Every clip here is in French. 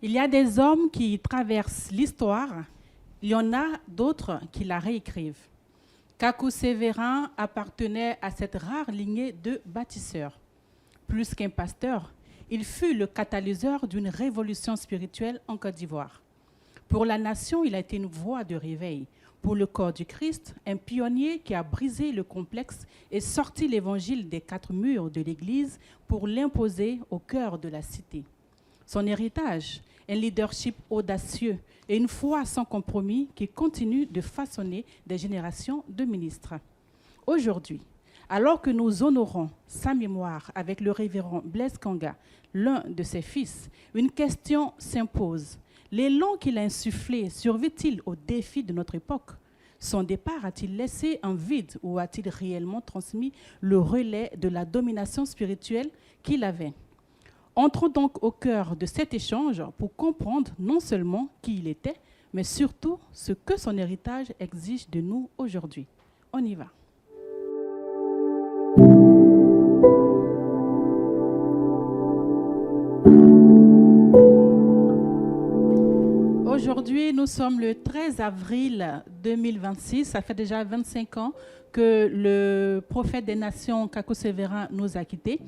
Il y a des hommes qui traversent l'histoire, il y en a d'autres qui la réécrivent. Kakou Sévérin appartenait à cette rare lignée de bâtisseurs. Plus qu'un pasteur, il fut le catalyseur d'une révolution spirituelle en Côte d'Ivoire. Pour la nation, il a été une voix de réveil. Pour le corps du Christ, un pionnier qui a brisé le complexe et sorti l'évangile des quatre murs de l'Église pour l'imposer au cœur de la cité. Son héritage, un leadership audacieux et une foi sans compromis qui continue de façonner des générations de ministres. Aujourd'hui, alors que nous honorons sa mémoire avec le révérend Blaise Kanga, l'un de ses fils, une question s'impose. L'élan qu'il a insufflé survit-il aux défis de notre époque? Son départ a-t-il laissé un vide ou a-t-il réellement transmis le relais de la domination spirituelle qu'il avait? Entrons donc au cœur de cet échange pour comprendre non seulement qui il était, mais surtout ce que son héritage exige de nous aujourd'hui. On y va. Aujourd'hui, nous sommes le 13 avril 2026. Ça fait déjà 25 ans que le prophète des nations, Kakou Sévérin, nous a quittés.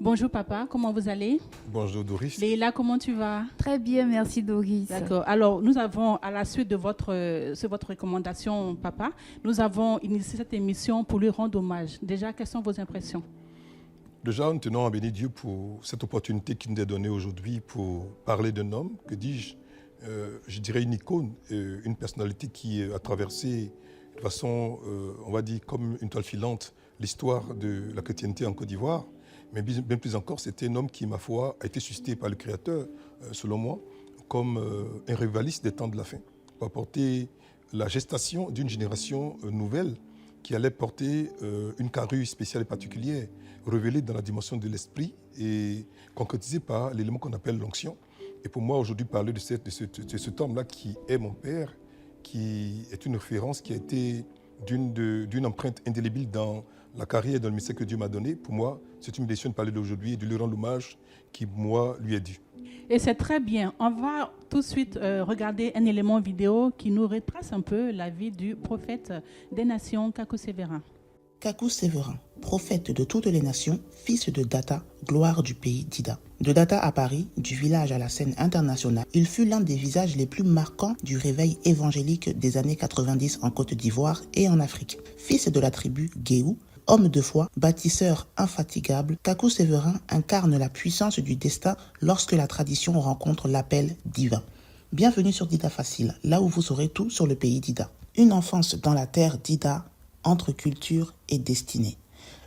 Bonjour papa, comment vous allez? Bonjour Doris. Leïla, comment tu vas? Très bien, merci Doris. D'accord. Alors, nous avons, à la suite de votre recommandation, papa, nous avons initié cette émission pour lui rendre hommage. Déjà, quelles sont vos impressions? Déjà, nous tenons à bénir Dieu pour cette opportunité qu'il nous a donnée aujourd'hui pour parler d'un homme, que dis-je, je dirais une icône, une personnalité qui a traversé de façon, on va dire, comme une toile filante, l'histoire de la chrétienté en Côte d'Ivoire. Mais bien plus encore, c'était un homme qui, ma foi, a été suscité par le Créateur, selon moi, comme un rivaliste des temps de la fin, pour apporter la gestation d'une génération nouvelle qui allait porter une carrure spéciale et particulière, révélée dans la dimension de l'esprit et concrétisée par l'élément qu'on appelle l'onction. Et pour moi, aujourd'hui, parler de cet homme-là qui est mon père, qui est une référence qui a été d'une empreinte indélébile dans la carrière et dans le message que Dieu m'a donné, pour moi, c'est une décision de parler d'aujourd'hui et de lui rendre l'hommage qui, moi, lui est dû. Et c'est très bien. On va tout de suite regarder un élément vidéo qui nous retrace un peu la vie du prophète des nations, Kakou Sévérin. Kakou Sévérin, prophète de toutes les nations, fils de Data, gloire du pays d'Ida. De Data à Paris, du village à la scène internationale, il fut l'un des visages les plus marquants du réveil évangélique des années 90 en Côte d'Ivoire et en Afrique. Fils de la tribu Guéhou, homme de foi, bâtisseur infatigable, Kakou Sévérin incarne la puissance du destin lorsque la tradition rencontre l'appel divin. Bienvenue sur Dida Facile, là où vous saurez tout sur le pays d'Ida. Une enfance dans la terre d'Ida, entre culture et destinée.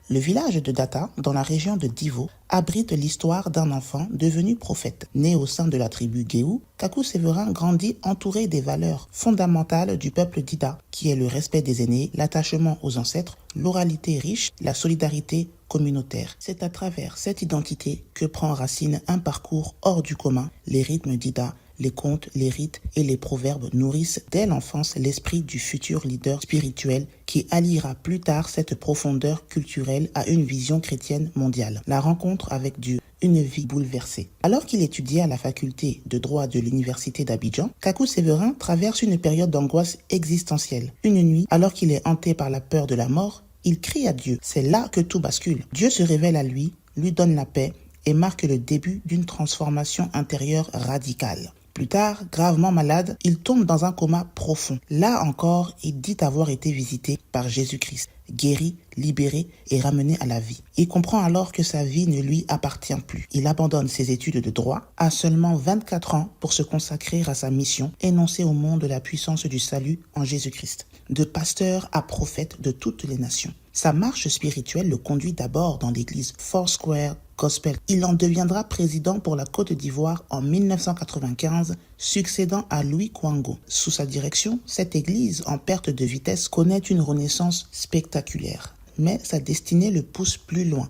Le village de Data, dans la région de Divo, abrite l'histoire d'un enfant devenu prophète. Né au sein de la tribu Guéhou, Kakou Sévérin grandit entouré des valeurs fondamentales du peuple d'Ida, qui est le respect des aînés, l'attachement aux ancêtres, l'oralité riche, la solidarité communautaire. C'est à travers cette identité que prend racine un parcours hors du commun, les rythmes d'Ida. Les contes, les rites et les proverbes nourrissent dès l'enfance l'esprit du futur leader spirituel qui alliera plus tard cette profondeur culturelle à une vision chrétienne mondiale. La rencontre avec Dieu, une vie bouleversée. Alors qu'il étudiait à la faculté de droit de l'université d'Abidjan, Kakou Sévérin traverse une période d'angoisse existentielle. Une nuit, alors qu'il est hanté par la peur de la mort, il crie à Dieu. C'est là que tout bascule. Dieu se révèle à lui donne la paix et marque le début d'une transformation intérieure radicale. Plus tard, gravement malade, il tombe dans un coma profond. Là encore, il dit avoir été visité par Jésus-Christ, guéri, libéré et ramené à la vie. Il comprend alors que sa vie ne lui appartient plus. Il abandonne ses études de droit à seulement 24 ans pour se consacrer à sa mission, énoncer au monde la puissance du salut en Jésus-Christ. De pasteur à prophète de toutes les nations. Sa marche spirituelle le conduit d'abord dans l'église Foursquare Gospel. Il en deviendra président pour la Côte d'Ivoire en 1995, succédant à Louis Kouango. Sous sa direction, cette église en perte de vitesse connaît une renaissance spectaculaire. Mais sa destinée le pousse plus loin.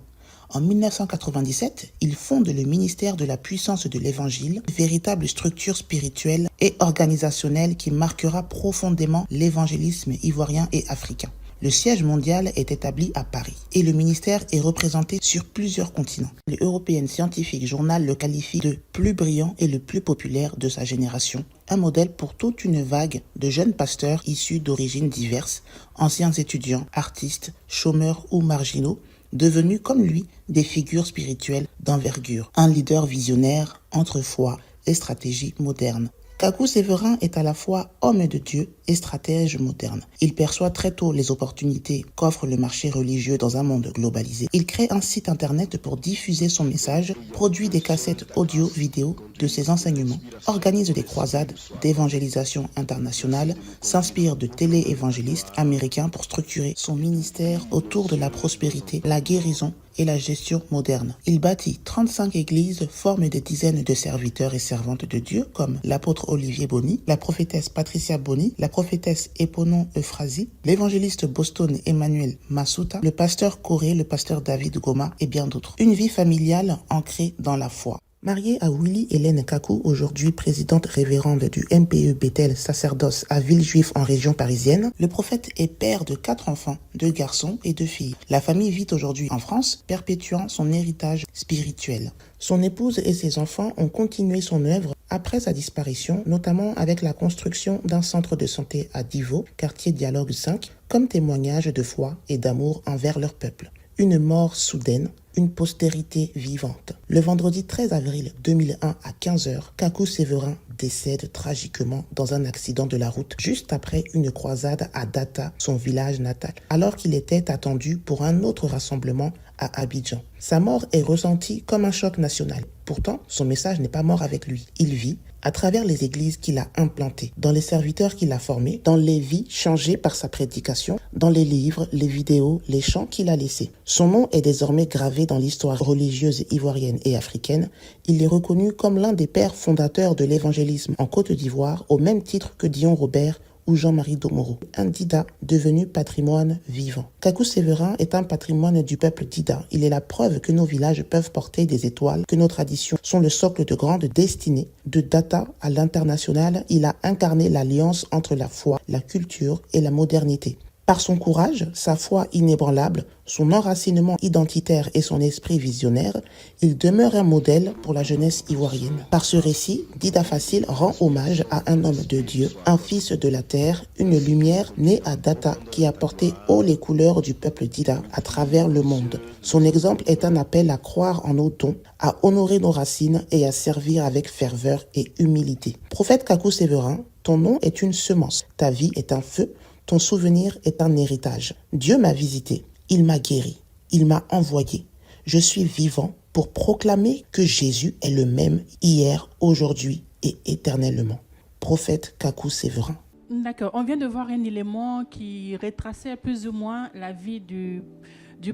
En 1997, il fonde le ministère de la puissance de l'Évangile, véritable structure spirituelle et organisationnelle qui marquera profondément l'évangélisme ivoirien et africain. Le siège mondial est établi à Paris et le ministère est représenté sur plusieurs continents. Le European Scientific Journal le qualifie de plus brillant et le plus populaire de sa génération, un modèle pour toute une vague de jeunes pasteurs issus d'origines diverses, anciens étudiants, artistes, chômeurs ou marginaux, devenus comme lui des figures spirituelles d'envergure, un leader visionnaire entre foi et stratégie moderne. Kakou Séverin est à la fois homme de Dieu et stratège moderne. Il perçoit très tôt les opportunités qu'offre le marché religieux dans un monde globalisé. Il crée un site internet pour diffuser son message, produit des cassettes audio-vidéo de ses enseignements, organise des croisades d'évangélisation internationale, s'inspire de télé-évangélistes américains pour structurer son ministère autour de la prospérité, la guérison et la gestion moderne. Il bâtit 35 églises, forme des dizaines de serviteurs et servantes de Dieu comme l'apôtre Olivier Boni, la prophétesse Patricia Boni, la prophétesse Eponon Euphrasi, l'évangéliste Boston Emmanuel Masuta, le pasteur Coré, le pasteur David Goma et bien d'autres. Une vie familiale ancrée dans la foi. Mariée à Willy Hélène Kakou, aujourd'hui présidente révérende du MPE Bethel Sacerdoce à Villejuif en région parisienne, le prophète est père de 4 enfants, 2 garçons et 2 filles. La famille vit aujourd'hui en France, perpétuant son héritage spirituel. Son épouse et ses enfants ont continué son œuvre après sa disparition, notamment avec la construction d'un centre de santé à Divaux, quartier Dialogue 5, comme témoignage de foi et d'amour envers leur peuple. Une mort soudaine, une postérité vivante. Le vendredi 13 avril 2001 à 15h, Kakou Séverin décède tragiquement dans un accident de la route juste après une croisade à Data, son village natal, alors qu'il était attendu pour un autre rassemblement à Abidjan. Sa mort est ressentie comme un choc national. Pourtant, son message n'est pas mort avec lui. Il vit à travers les églises qu'il a implantées, dans les serviteurs qu'il a formés, dans les vies changées par sa prédication, dans les livres, les vidéos, les chants qu'il a laissés. Son nom est désormais gravé dans l'histoire religieuse ivoirienne et africaine. Il est reconnu comme l'un des pères fondateurs de l'évangélisme en Côte d'Ivoire, au même titre que Dion Robert ou Jean-Marie Domoro, un Dida devenu patrimoine vivant. Kakou Séverin est un patrimoine du peuple Dida. Il est la preuve que nos villages peuvent porter des étoiles, que nos traditions sont le socle de grandes destinées. De Data à l'international, il a incarné l'alliance entre la foi, la culture et la modernité. Par son courage, sa foi inébranlable, son enracinement identitaire et son esprit visionnaire, il demeure un modèle pour la jeunesse ivoirienne. Par ce récit, Dida Facile rend hommage à un homme de Dieu, un fils de la terre, une lumière née à Data qui a porté haut les couleurs du peuple Dida à travers le monde. Son exemple est un appel à croire en nos dons, à honorer nos racines et à servir avec ferveur et humilité. Prophète Kakou Séverin, ton nom est une semence, ta vie est un feu, ton souvenir est un héritage. Dieu m'a visité, il m'a guéri, il m'a envoyé. Je suis vivant pour proclamer que Jésus est le même hier, aujourd'hui et éternellement. Prophète Kakou Séverin. D'accord. On vient de voir un élément qui retraçait plus ou moins la vie du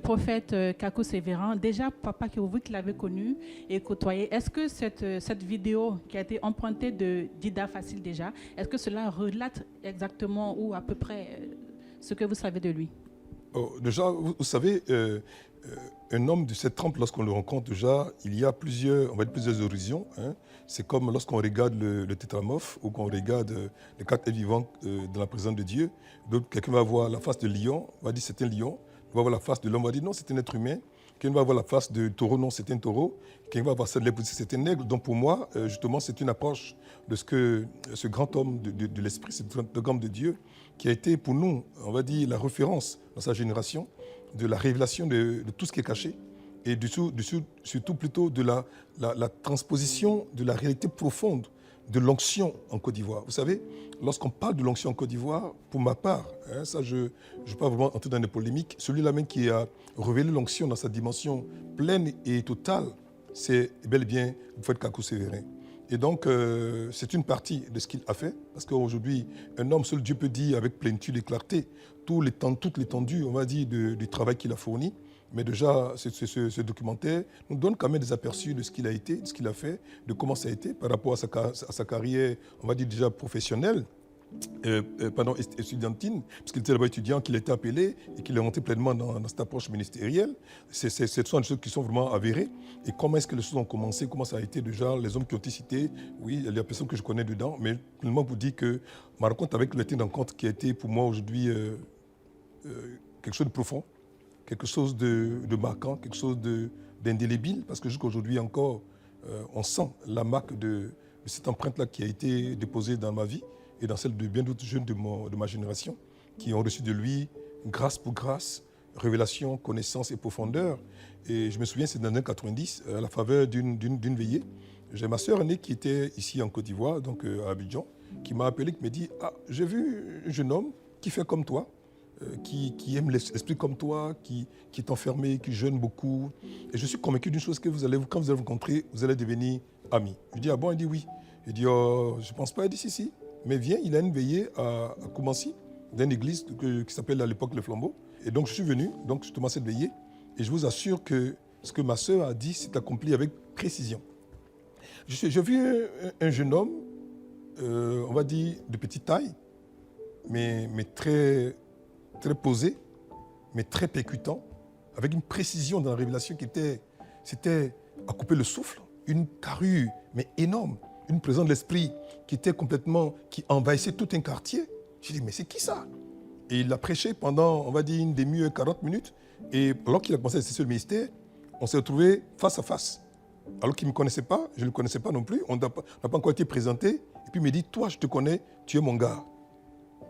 prophète Kakou Séverin. Déjà, Papa Kérouvi, qui l'avait connu et côtoyé, est-ce que cette vidéo qui a été empruntée de Dida Facile déjà, est-ce que cela relate exactement ou à peu près ce que vous savez de lui? Déjà, vous savez, un homme de cette trempe, lorsqu'on le rencontre, déjà, il y a plusieurs horizons. Hein. C'est comme lorsqu'on regarde le tétramorphe ou qu'on regarde les 4 êtres vivants dans la présence de Dieu. Donc, quelqu'un va voir la face de lion, va dire c'est un lion. On va voir la face de l'homme, on va dire non, c'est un être humain. Quelqu'un va voir la face de taureau, non, c'est un taureau. Quelqu'un va voir celle de l'aigle, c'est un aigle. Donc pour moi, justement, c'est une approche de ce que ce grand homme de l'esprit, ce grand homme de Dieu, qui a été pour nous, on va dire, la référence dans sa génération, de la révélation de tout ce qui est caché, et surtout plutôt de la transposition de la réalité profonde de l'onction en Côte d'Ivoire. Vous savez, lorsqu'on parle de l'onction en Côte d'Ivoire, pour ma part, hein, ça je ne vais pas vraiment entrer dans des polémiques, celui-là même qui a révélé l'onction dans sa dimension pleine et totale, c'est bel et bien le prophète Kakou Séverin. Et donc, c'est une partie de ce qu'il a fait, parce qu'aujourd'hui, un homme, seul Dieu peut dire avec plénitude et clarté toute l'étendue, on va dire, du travail qu'il a fourni. Mais déjà, ce documentaire nous donne quand même des aperçus de ce qu'il a été, de ce qu'il a fait, de comment ça a été par rapport à sa carrière, on va dire déjà professionnelle, estudiantine, parce qu'il était d'abord étudiant, qu'il était appelé et qu'il est rentré pleinement dans cette approche ministérielle. Ce sont des choses qui sont vraiment avérées. Et comment est-ce que les choses ont commencé, comment ça a été déjà, les hommes qui ont été cités, oui, il y a des personnes que je connais dedans, mais tout le monde vous dit que ma rencontre avec le rencontre qui a été pour moi aujourd'hui quelque chose de profond, quelque chose de marquant, quelque chose d'indélébile, parce que jusqu'à aujourd'hui encore, on sent la marque de cette empreinte-là qui a été déposée dans ma vie et dans celle de bien d'autres jeunes de ma génération qui ont reçu de lui grâce pour grâce, révélation, connaissance et profondeur. Et je me souviens, c'est dans les années 90, à la faveur d'une veillée. J'ai ma sœur aînée qui était ici en Côte d'Ivoire, donc à Abidjan, qui m'a appelé, qui m'a dit « Ah, j'ai vu un jeune homme qui fait comme toi, qui aime l'esprit comme toi, qui est enfermé, qui jeûne beaucoup. Et je suis convaincu d'une chose, que quand vous allez vous rencontrer, vous allez devenir amis. » Je dis « Ah bon ?» Il dit « Oui. » Il dit oh, « Je ne pense pas. » Il dit « Si. Mais viens, il a une veillée à Koumassi, d'une église qui s'appelle à l'époque Le Flambeau. Et donc je suis venu, donc justement cette veillée, et je vous assure que ce que ma sœur a dit s'est accompli avec précision. J'ai vu un jeune homme, on va dire de petite taille, mais très, très posé, mais très percutant, avec une précision dans la révélation c'était à couper le souffle, une carrure, mais énorme, une présence de l'esprit qui envahissait tout un quartier. J'ai dit, mais c'est qui ça? Et il a prêché pendant, on va dire, une demi-heure, 40 minutes. Et alors qu'il a commencé à exercer le ministère, on s'est retrouvés face à face. Alors qu'il ne me connaissait pas, je ne le connaissais pas non plus, on n'a pas encore été présenté. Et puis il me dit, toi, je te connais, tu es mon gars.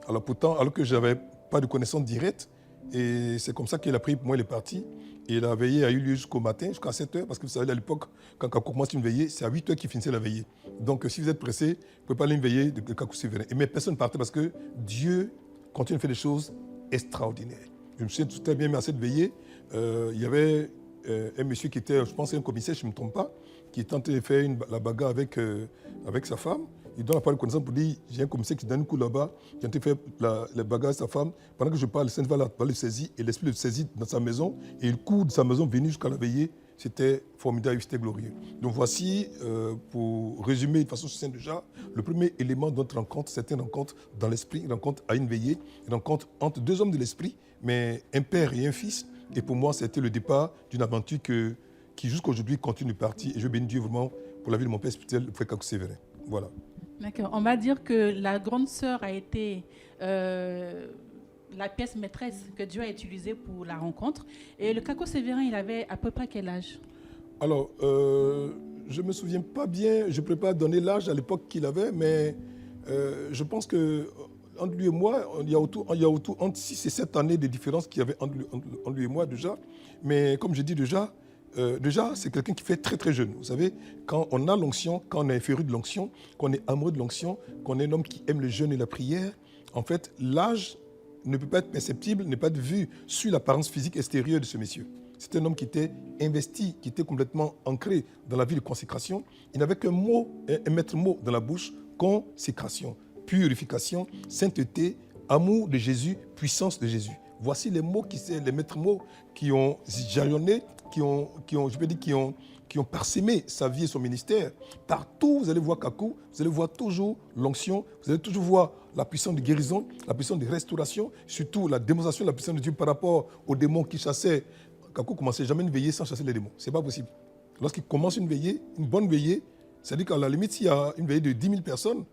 Alors pourtant, alors que je n'avais pas de connaissance directe, et c'est comme ça qu'il a pris pour moi, il est parti. Et la veillée a eu lieu jusqu'au matin, jusqu'à 7 h, parce que vous savez, à l'époque, quand Kakou commence une veillée, c'est à 8 h qu'il finissait la veillée. Donc si vous êtes pressé, vous ne pouvez pas aller une veillée de Kakou Sévérin. Mais personne ne partait parce que Dieu continue de faire des choses extraordinaires. Je me souviens très bien, mais à cette veillée, il y avait un monsieur qui était, je pense, un commissaire, je ne me trompe pas, qui tentait de faire la bagarre avec sa femme. Il donne la parole de connaissance pour dire, j'ai un commissaire qui donne un coup là-bas, qui a fait la bagarre avec sa femme. Pendant que je parle, le Saint-Val va le saisir, et l'esprit le saisit dans sa maison, et il court de sa maison venu jusqu'à la veillée. C'était formidable, c'était glorieux. Donc voici, pour résumer de façon succincte déjà, le premier élément de notre rencontre, c'est une rencontre dans l'esprit, une rencontre à une veillée, une rencontre entre deux hommes de l'esprit, mais un père et un fils. Et pour moi, c'était le départ d'une aventure qui jusqu'à aujourd'hui continue de partir. Et je bénis Dieu vraiment pour la vie de mon père spirituel, le frère Kakou Sévérin. Voilà. D'accord. On va dire que la grande sœur a été la pièce maîtresse que Dieu a utilisée pour la rencontre. Et le Kakou Sévérin, il avait à peu près quel âge? Alors, je ne me souviens pas bien, je ne peux pas donner l'âge à l'époque qu'il avait, mais je pense qu'entre lui et moi, il y a autour entre 6 et 7 années de différence qu'il y avait entre lui et moi déjà. Mais comme je dis déjà, c'est quelqu'un qui fait très très jeune. Vous savez, quand on a l'onction, quand on est féru de l'onction, qu'on est amoureux de l'onction, qu'on est un homme qui aime le jeûne et la prière, en fait, l'âge ne peut pas être perceptible, ne peut pas être vu sur l'apparence physique extérieure de ce monsieur. C'était un homme qui était investi, qui était complètement ancré dans la vie de consécration. Il n'avait qu'un mot, un maître mot dans la bouche, consécration, purification, sainteté, amour de Jésus, puissance de Jésus. Voici les mots les maîtres mots qui ont jalonné, qui ont parsemé sa vie et son ministère. Partout, vous allez voir Kakou, vous allez voir toujours l'onction, vous allez toujours voir la puissance de guérison, la puissance de restauration, surtout la démonstration de la puissance de Dieu par rapport aux démons qui chassaient. Kakou ne commençait jamais une veillée sans chasser les démons. Ce n'est pas possible. Lorsqu'il commence une veillée, une bonne veillée, c'est-à-dire qu'à la limite, s'il y a une veillée de 10 000 personnes,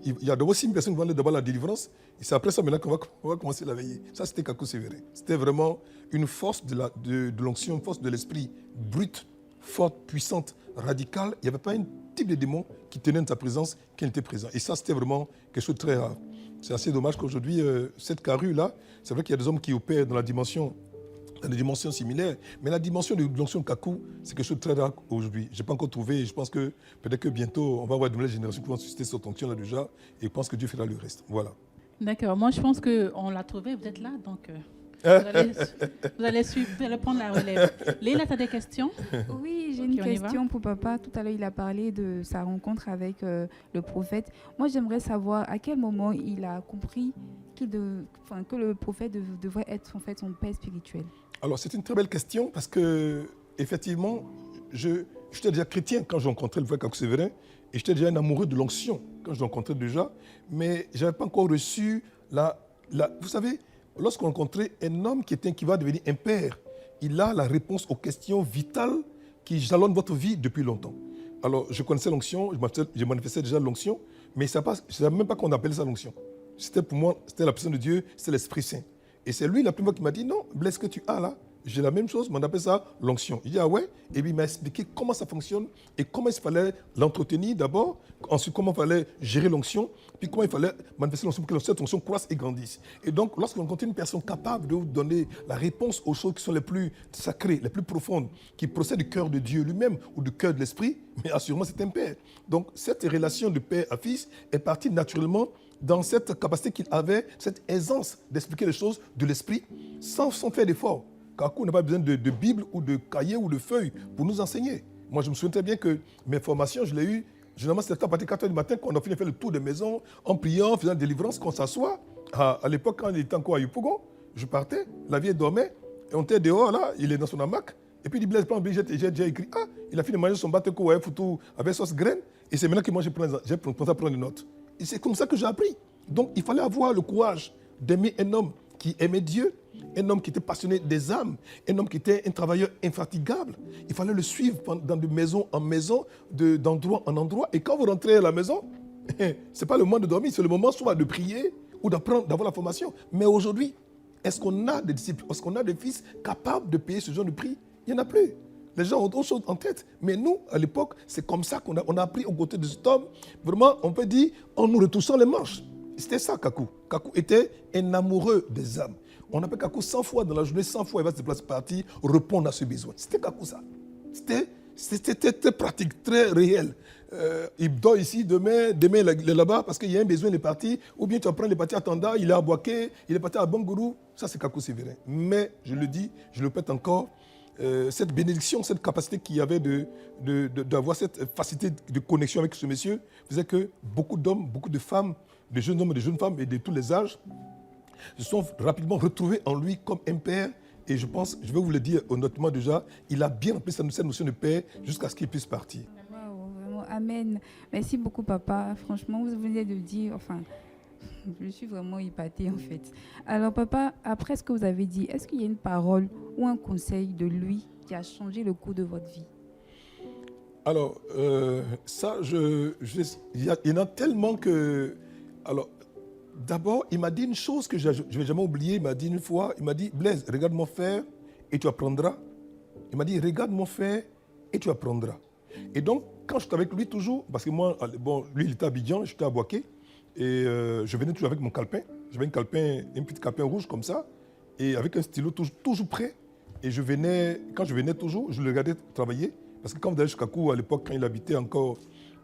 il y a d'abord 6 000 personnes qui vont aller d'abord la délivrance, et c'est après ça maintenant qu'on va commencer la veillée. Ça, c'était Kakou Sévérin. C'était vraiment une force de l'onction, une force de l'esprit brute, forte, puissante, radicale. Il n'y avait pas un type de démon qui tenait de sa présence, qui était présent. Et ça, c'était vraiment quelque chose de très rare. C'est assez dommage qu'aujourd'hui, cette carrure-là, c'est vrai qu'il y a des hommes qui opèrent dans des dimensions similaires, mais la dimension de l'onction de Kakou, c'est quelque chose de très rare aujourd'hui. Je n'ai pas encore trouvé, et je pense que peut-être que bientôt, on va avoir de nouvelles générations qui vont susciter cette onction-là déjà, et je pense que Dieu fera le reste. Voilà. D'accord. Moi, je pense qu'on l'a trouvé, vous êtes là, donc vous allez prendre la relève. Léla, tu as des questions? Oui, j'ai une question pour papa. Tout à l'heure, il a parlé de sa rencontre avec le prophète. Moi, j'aimerais savoir à quel moment il a compris que le prophète devrait être en fait son père spirituel. Alors, c'est une très belle question parce que, effectivement, j'étais déjà chrétien quand j'ai rencontré le frère Kakou Sévérin et j'étais déjà un amoureux de l'onction quand je l'ai rencontré déjà, mais je n'avais pas encore reçu vous savez, lorsqu'on rencontrait un homme qui va devenir un père, il a la réponse aux questions vitales qui jalonnent votre vie depuis longtemps. Alors, je connaissais l'onction, je manifestais déjà l'onction, mais je ne savais même pas qu'on appelait ça l'onction. C'était pour moi, c'était la personne de Dieu, c'était l'Esprit Saint. Et c'est lui la première fois qui m'a dit, non, Blaise, ce que tu as là, j'ai la même chose, mais on appelle ça l'onction. Il dit, ah ouais? Et puis il m'a expliqué comment ça fonctionne et comment il fallait l'entretenir d'abord, ensuite comment il fallait gérer l'onction, puis comment il fallait manifester l'onction pour que cette onction croisse et grandisse. Et donc, lorsqu'on rencontre une personne capable de vous donner la réponse aux choses qui sont les plus sacrées, les plus profondes, qui procèdent du cœur de Dieu lui-même ou du cœur de l'esprit, mais assurément c'est un père. Donc, cette relation de père à fils est partie naturellement dans cette capacité qu'il avait, cette aisance d'expliquer les choses de l'esprit sans faire d'effort. Kakou n'a pas besoin de Bible ou de cahier ou de feuilles pour nous enseigner. Moi, je me souviens très bien que mes formations, je l'ai eu, généralement, c'était à partir de 4 h du matin qu'on a fini de faire le tour des maisons, en priant, en faisant délivrance, qu'on s'assoit. À l'époque, quand il était encore à Yopougon, je partais, la vieille dormait, et on était dehors, là, il est dans son hamac, et puis il dit, Blaise, prends un billet, j'ai déjà écrit, ah, il a fini de manger son bâton foutu avec sauce graine, et c'est maintenant que moi, j'ai commencé à prendre des notes. Et c'est comme ça que j'ai appris. Donc, il fallait avoir le courage d'aimer un homme qui aimait Dieu, un homme qui était passionné des âmes, un homme qui était un travailleur infatigable. Il fallait le suivre de maison en maison, d'endroit en endroit. Et quand vous rentrez à la maison, ce n'est pas le moment de dormir, c'est le moment soit de prier ou d'apprendre, d'avoir la formation. Mais aujourd'hui, est-ce qu'on a des disciples, est-ce qu'on a des fils capables de payer ce genre de prix? Il n'y en a plus. Les gens ont d'autres choses en tête. Mais nous, à l'époque, c'est comme ça qu'on a appris aux côtés de cet homme. Vraiment, on peut dire, en nous retouchant les manches. C'était ça, Kakou. Kakou était un amoureux des âmes. On appelle Kakou 100 fois dans la journée, 100 fois il va se déplacer partir, répondre à ce besoin. C'était Kakou ça. C'était très pratique, très réel. Il dort ici, demain il est là-bas parce qu'il y a un besoin, il est parti. Ou bien tu apprends, il est parti à Tanda, il est à Boaké, il est parti à Bangourou. Ça, c'est Kakou Sévérin. Mais, je le dis, je le répète encore, cette bénédiction, cette capacité qu'il y avait d'avoir cette facilité de connexion avec ce monsieur faisait que beaucoup d'hommes, beaucoup de femmes, de jeunes hommes et de jeunes femmes et de tous les âges se sont rapidement retrouvés en lui comme un père. Et je pense, je vais vous le dire honnêtement déjà, il a bien rempli cette notion de père jusqu'à ce qu'il puisse partir. Wow, vraiment, amen. Merci beaucoup, papa. Franchement, vous venez de dire, enfin, je suis vraiment épatée en fait. Alors, papa, après ce que vous avez dit, est-ce qu'il y a une parole ou un conseil de lui qui a changé le cours de votre vie? Alors, ça, il y en a tellement que... Alors, d'abord, il m'a dit une chose que je ne vais jamais oublier. Il m'a dit une fois, il m'a dit, Blaise, regarde-moi faire et tu apprendras. Il m'a dit, regarde-moi faire et tu apprendras. Et donc, quand j'étais avec lui toujours, parce que moi, bon, lui, il était à Abidjan, j'étais à Boaké, et je venais toujours avec mon calepin. J'avais un petit calepin rouge comme ça, et avec un stylo toujours prêt. Et quand je venais toujours, je le regardais travailler. Parce que quand vous allez jusqu'à Kakou, à l'époque, quand il habitait encore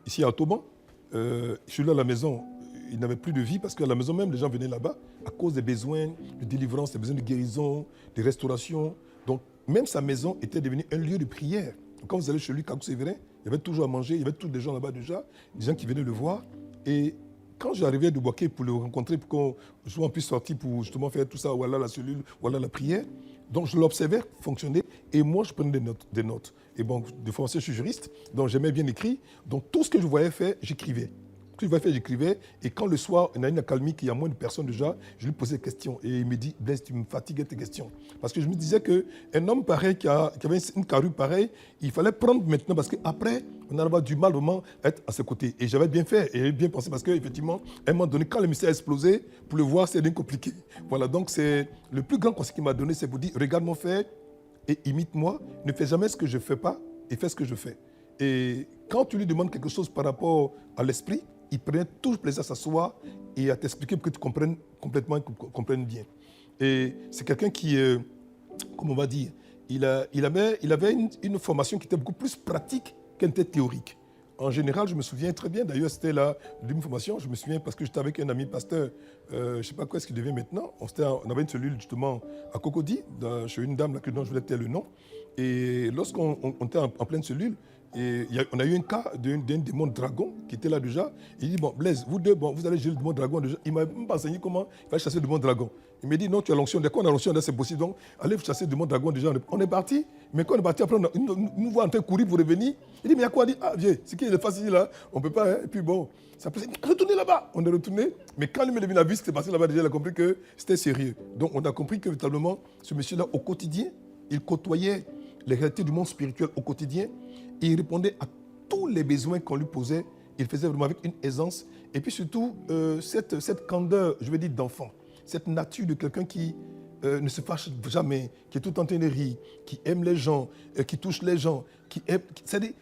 ici à Otoban, je suis là à la maison. Il n'avait plus de vie parce qu'à la maison même, les gens venaient là-bas à cause des besoins de délivrance, des besoins de guérison, de restauration. Donc, même sa maison était devenue un lieu de prière. Donc, quand vous allez chez lui, Kakou Sévérin, il y avait toujours à manger, il y avait tous des gens là-bas déjà, des gens qui venaient le voir. Et quand j'arrivais de Boaké pour le rencontrer, pour qu'on puisse sortir pour justement faire tout ça, voilà la cellule, voilà la prière, donc je l'observais fonctionner et moi je prenais des notes. Et bon, de formation, je suis juriste, donc j'aimais bien écrire. Donc tout ce que je voyais faire, j'écrivais. Tout ce que je voyais faire, j'écrivais. Et quand le soir, il y a une accalmie, qu'il y a moins de personnes déjà, je lui posais des questions. Et il me dit, Blaise, tu me fatigues tes questions. Parce que je me disais qu'un homme pareil, qui avait une carrure pareille, il fallait prendre maintenant, parce qu'après, on allait avoir du mal vraiment à être à ses côtés. Et j'avais bien fait, et j'avais bien pensé, parce qu'effectivement, à un moment donné, quand le mystère a explosé, pour le voir, c'est bien compliqué. Voilà, donc c'est le plus grand conseil qu'il m'a donné, c'est pour dire, regarde-moi faire et imite-moi, ne fais jamais ce que je ne fais pas et fais ce que je fais. Et quand tu lui demandes quelque chose par rapport à l'esprit, il prenait toujours plaisir à s'asseoir et à t'expliquer pour que tu comprennes complètement et que tu comprennes bien. Et c'est quelqu'un qui, comment on va dire, il avait une formation qui était beaucoup plus pratique qu'elle était théorique. En général, je me souviens très bien, d'ailleurs c'était là d'une formation, je me souviens parce que j'étais avec un ami pasteur, je ne sais pas quoi est-ce qu'il devient maintenant, on avait une cellule justement à Cocody, chez une dame là, dont je voulais taire le nom, et lorsqu'on était en pleine cellule, et on a eu un cas d'un démon dragon qui était là déjà. Il dit, bon, Blaise, vous deux, bon, vous allez gérer le démon dragon déjà. Il m'a même pas enseigné comment il fallait chasser le démon dragon. Il m'a dit, non, tu as l'onction. Dès qu'on a l'onction, c'est possible. Donc, allez chasser le démon dragon déjà. On est parti. Mais quand on est parti, après, nous voit en train de courir pour revenir. Il dit, mais il y a quoi? Il dit, ah, vieux, c'est qui est facile là? On ne peut pas. Hein? Et puis bon, ça peut retourner là-bas. On est retourné. Mais quand il m'a vu la vie, ce qui s'est passé là-bas, déjà, il a compris que c'était sérieux. Donc, on a compris que véritablement, ce monsieur-là, au quotidien, il côtoyait les réalités du monde spirituel au quotidien. Et il répondait à tous les besoins qu'on lui posait. Il faisait vraiment avec une aisance. Et puis surtout, cette candeur, je vais dire d'enfant, cette nature de quelqu'un qui ne se fâche jamais, qui est tout en train de rire, qui aime les gens, qui touche les gens, qui aime... C'est-à-dire,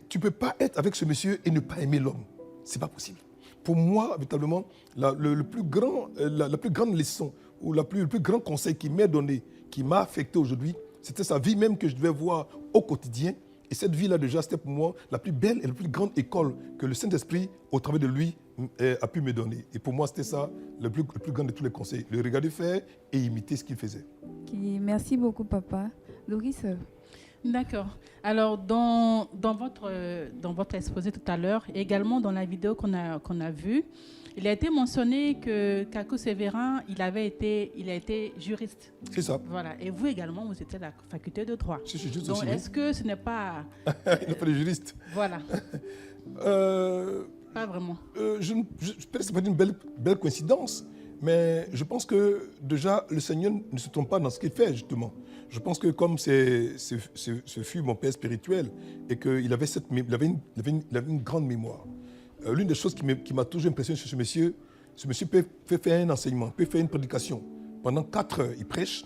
tu ne peux pas être avec ce monsieur et ne pas aimer l'homme. Ce n'est pas possible. Pour moi, véritablement, la plus grande leçon ou le plus grand conseil qui m'est donné, qui m'a affecté aujourd'hui, c'était sa vie même que je devais voir au quotidien. Et cette vie-là, déjà, c'était pour moi la plus belle et la plus grande école que le Saint-Esprit, au travers de lui, a pu me donner. Et pour moi, c'était ça, le plus grand de tous les conseils. Le regarder faire et imiter ce qu'il faisait. Okay. Merci beaucoup, papa. Doris. D'accord. Alors, dans votre exposé tout à l'heure, et également dans la vidéo qu'on a vue, il a été mentionné que Kakou Sévérin, il a été juriste. C'est ça. Voilà. Et vous également, vous étiez à la faculté de droit. Je suis juste Donc, aussi, est-ce que ce n'est pas... il n'est pas de juriste. Voilà. Pas vraiment. Je pense que ce n'est pas une belle coïncidence, mais je pense que déjà, le Seigneur ne se trompe pas dans ce qu'il fait, justement. Je pense que comme ce fut mon père spirituel et qu'il avait une grande mémoire, l'une des choses qui m'a toujours impressionné sur ce monsieur peut faire un enseignement, peut faire une prédication. Pendant 4 heures, il prêche,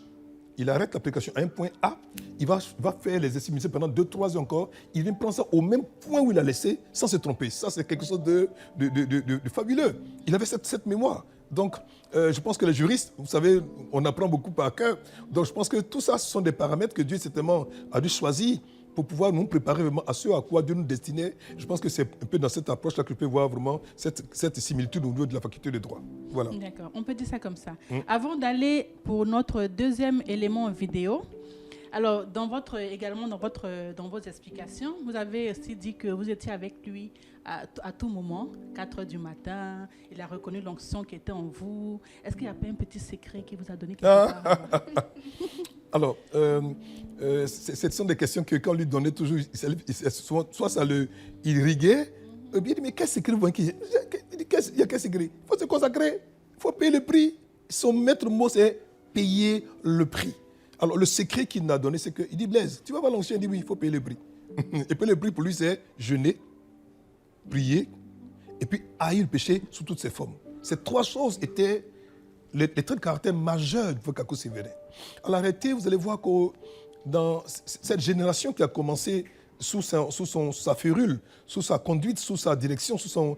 il arrête la prédication à un point A, il va faire les exercices pendant 2-3 heures encore, il vient prendre ça au même point où il a laissé sans se tromper. Ça, c'est quelque chose de fabuleux. Il avait cette mémoire. Donc, je pense que les juristes, vous savez, on apprend beaucoup par cœur. Donc, je pense que tout ça, ce sont des paramètres que Dieu, certainement, a dû choisir pour pouvoir nous préparer vraiment à ce à quoi Dieu nous destinait. Je pense que c'est un peu dans cette approche-là que je peux voir vraiment cette similitude au niveau de la faculté de droit. Voilà. D'accord, on peut dire ça comme ça. Avant d'aller pour notre deuxième élément vidéo, alors dans vos explications, vous avez aussi dit que vous étiez avec lui à tout moment, 4 heures du matin, il a reconnu l'onction qui était en vous. Est-ce qu'il n'y a pas un petit secret qu'il vous a donné quelque part? Alors, ce sont des questions que quand on lui donnait toujours, soit ça il riguait, il dit, mais quel secret vous voyez? Il y a quel secret? Il faut se consacrer, il faut payer le prix. Son maître mot, c'est payer le prix. Alors, le secret qu'il nous a donné, c'est qu'il dit, Blaise, tu vas voir l'onction, il dit, oui, il faut payer le prix. Et puis le prix pour lui, c'est jeûner, prier, et puis haïr le péché sous toutes ses formes. Ces 3 choses étaient les traits de caractère majeurs de Kakou Sévérin. À la réalité, vous allez voir que dans cette génération qui a commencé sous sa férule, sous sa conduite, sous sa direction, sous son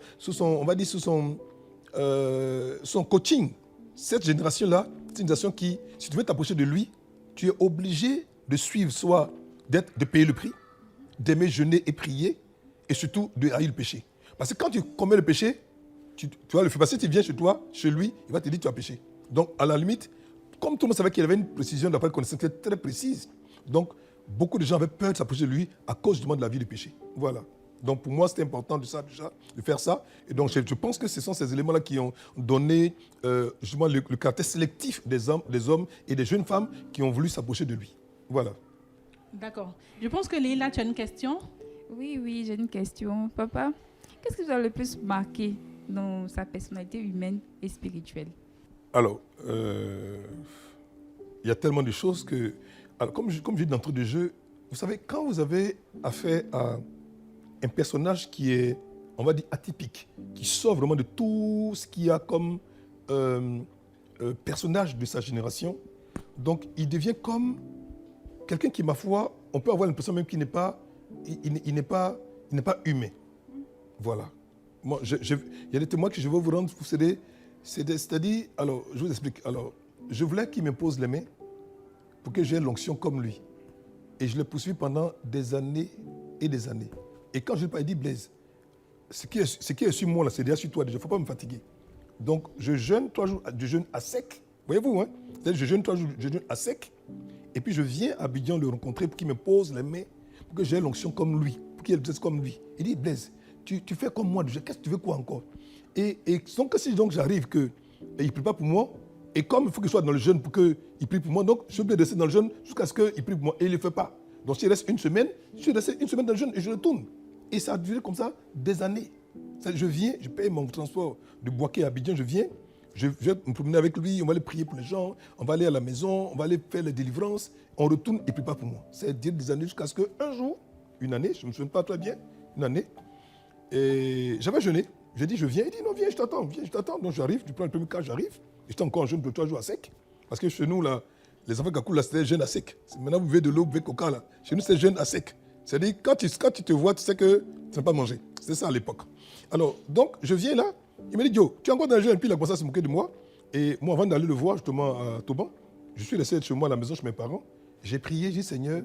coaching, cette génération-là, c'est une génération qui, si tu veux t'approcher de lui, tu es obligé de suivre, soit de payer le prix, d'aimer jeûner et prier, et surtout de haïr le péché. Parce que quand tu commets le péché, tu vas le faire passer, tu viens chez toi, chez lui, il va te dire tu as péché. Donc, à la limite, comme tout le monde savait qu'il avait une précision d'après la connaissance très précise, donc beaucoup de gens avaient peur de s'approcher de lui à cause justement de la vie de péché. Voilà. Donc, pour moi, c'était important de faire ça. Et donc, je pense que ce sont ces éléments-là qui ont donné justement le caractère sélectif des hommes et des jeunes femmes qui ont voulu s'approcher de lui. Voilà. D'accord. Je pense que Leïla, tu as une question? Oui, j'ai une question. Papa, qu'est-ce qui vous a le plus marqué dans sa personnalité humaine et spirituelle? Alors, il y a tellement de choses que... Alors, comme je dis d'entrée de jeu, vous savez, quand vous avez affaire à un personnage qui est, on va dire, atypique, qui sort vraiment de tout ce qu'il y a comme personnage de sa génération, donc il devient comme quelqu'un qui, ma foi, on peut avoir l'impression même qu'il n'est pas, il n'est pas humain. Voilà. Moi, il y a des témoins que je veux vous rendre, vous savez, c'est-à-dire, alors, je vous explique. Alors, je voulais qu'il me pose les mains pour que j'aie l'onction comme lui. Et je l'ai poursuivi pendant des années et des années. Et quand je lui ai pas dit, Blaise, ce qui est sur moi, là, c'est déjà sur toi, déjà, il ne faut pas me fatiguer. Donc, je jeûne 3 jours, je jeûne à sec. Voyez-vous, hein? C'est-à-dire, je jeûne 3 jours, je jeûne à sec. Et puis, je viens à Abidjan le rencontrer pour qu'il me pose les mains, pour que j'aie l'onction comme lui, pour qu'il ait comme lui. Il dit, Blaise, tu fais comme moi déjà, qu'est-ce que tu veux quoi encore? Et donc, si j'arrive qu'il ne prie pas pour moi, et comme il faut qu'il soit dans le jeûne pour qu'il prie pour moi, donc je suis obligé de rester dans le jeûne jusqu'à ce qu'il prie pour moi. Et il ne le fait pas. Donc s'il reste une semaine, je suis resté une semaine dans le jeûne et je retourne. Et ça a duré comme ça des années. Je viens, je paye mon transport de Boaké à Abidjan, je viens, je vais me promener avec lui, on va aller prier pour les gens, on va aller à la maison, on va aller faire les délivrances, on retourne et il ne prie pas pour moi. Ça a duré des années jusqu'à ce qu'un jour, une année, je ne me souviens pas très bien, une année, et j'avais jeûné. J'ai dit, je viens. Il dit, non, viens, je t'attends. Donc j'arrive, tu prends le premier cas, j'arrive. J'étais encore en jeûne de 3 jours à sec. Parce que chez nous, là, les enfants Kakou, là, c'était jeûne à sec. Maintenant, vous buvez de l'eau, vous buvez coca, là. Chez nous, c'est jeûne à sec. C'est-à-dire, quand tu te vois, tu sais que tu n'as pas mangé. C'était ça à l'époque. Alors, donc, je viens là, il me dit, Joe, tu es encore dans le jeûne. Puis il a commencé à se moquer de moi. Et moi, avant d'aller le voir, justement, à Toban, je suis resté chez moi à la maison, chez mes parents. J'ai prié, j'ai dit, Seigneur,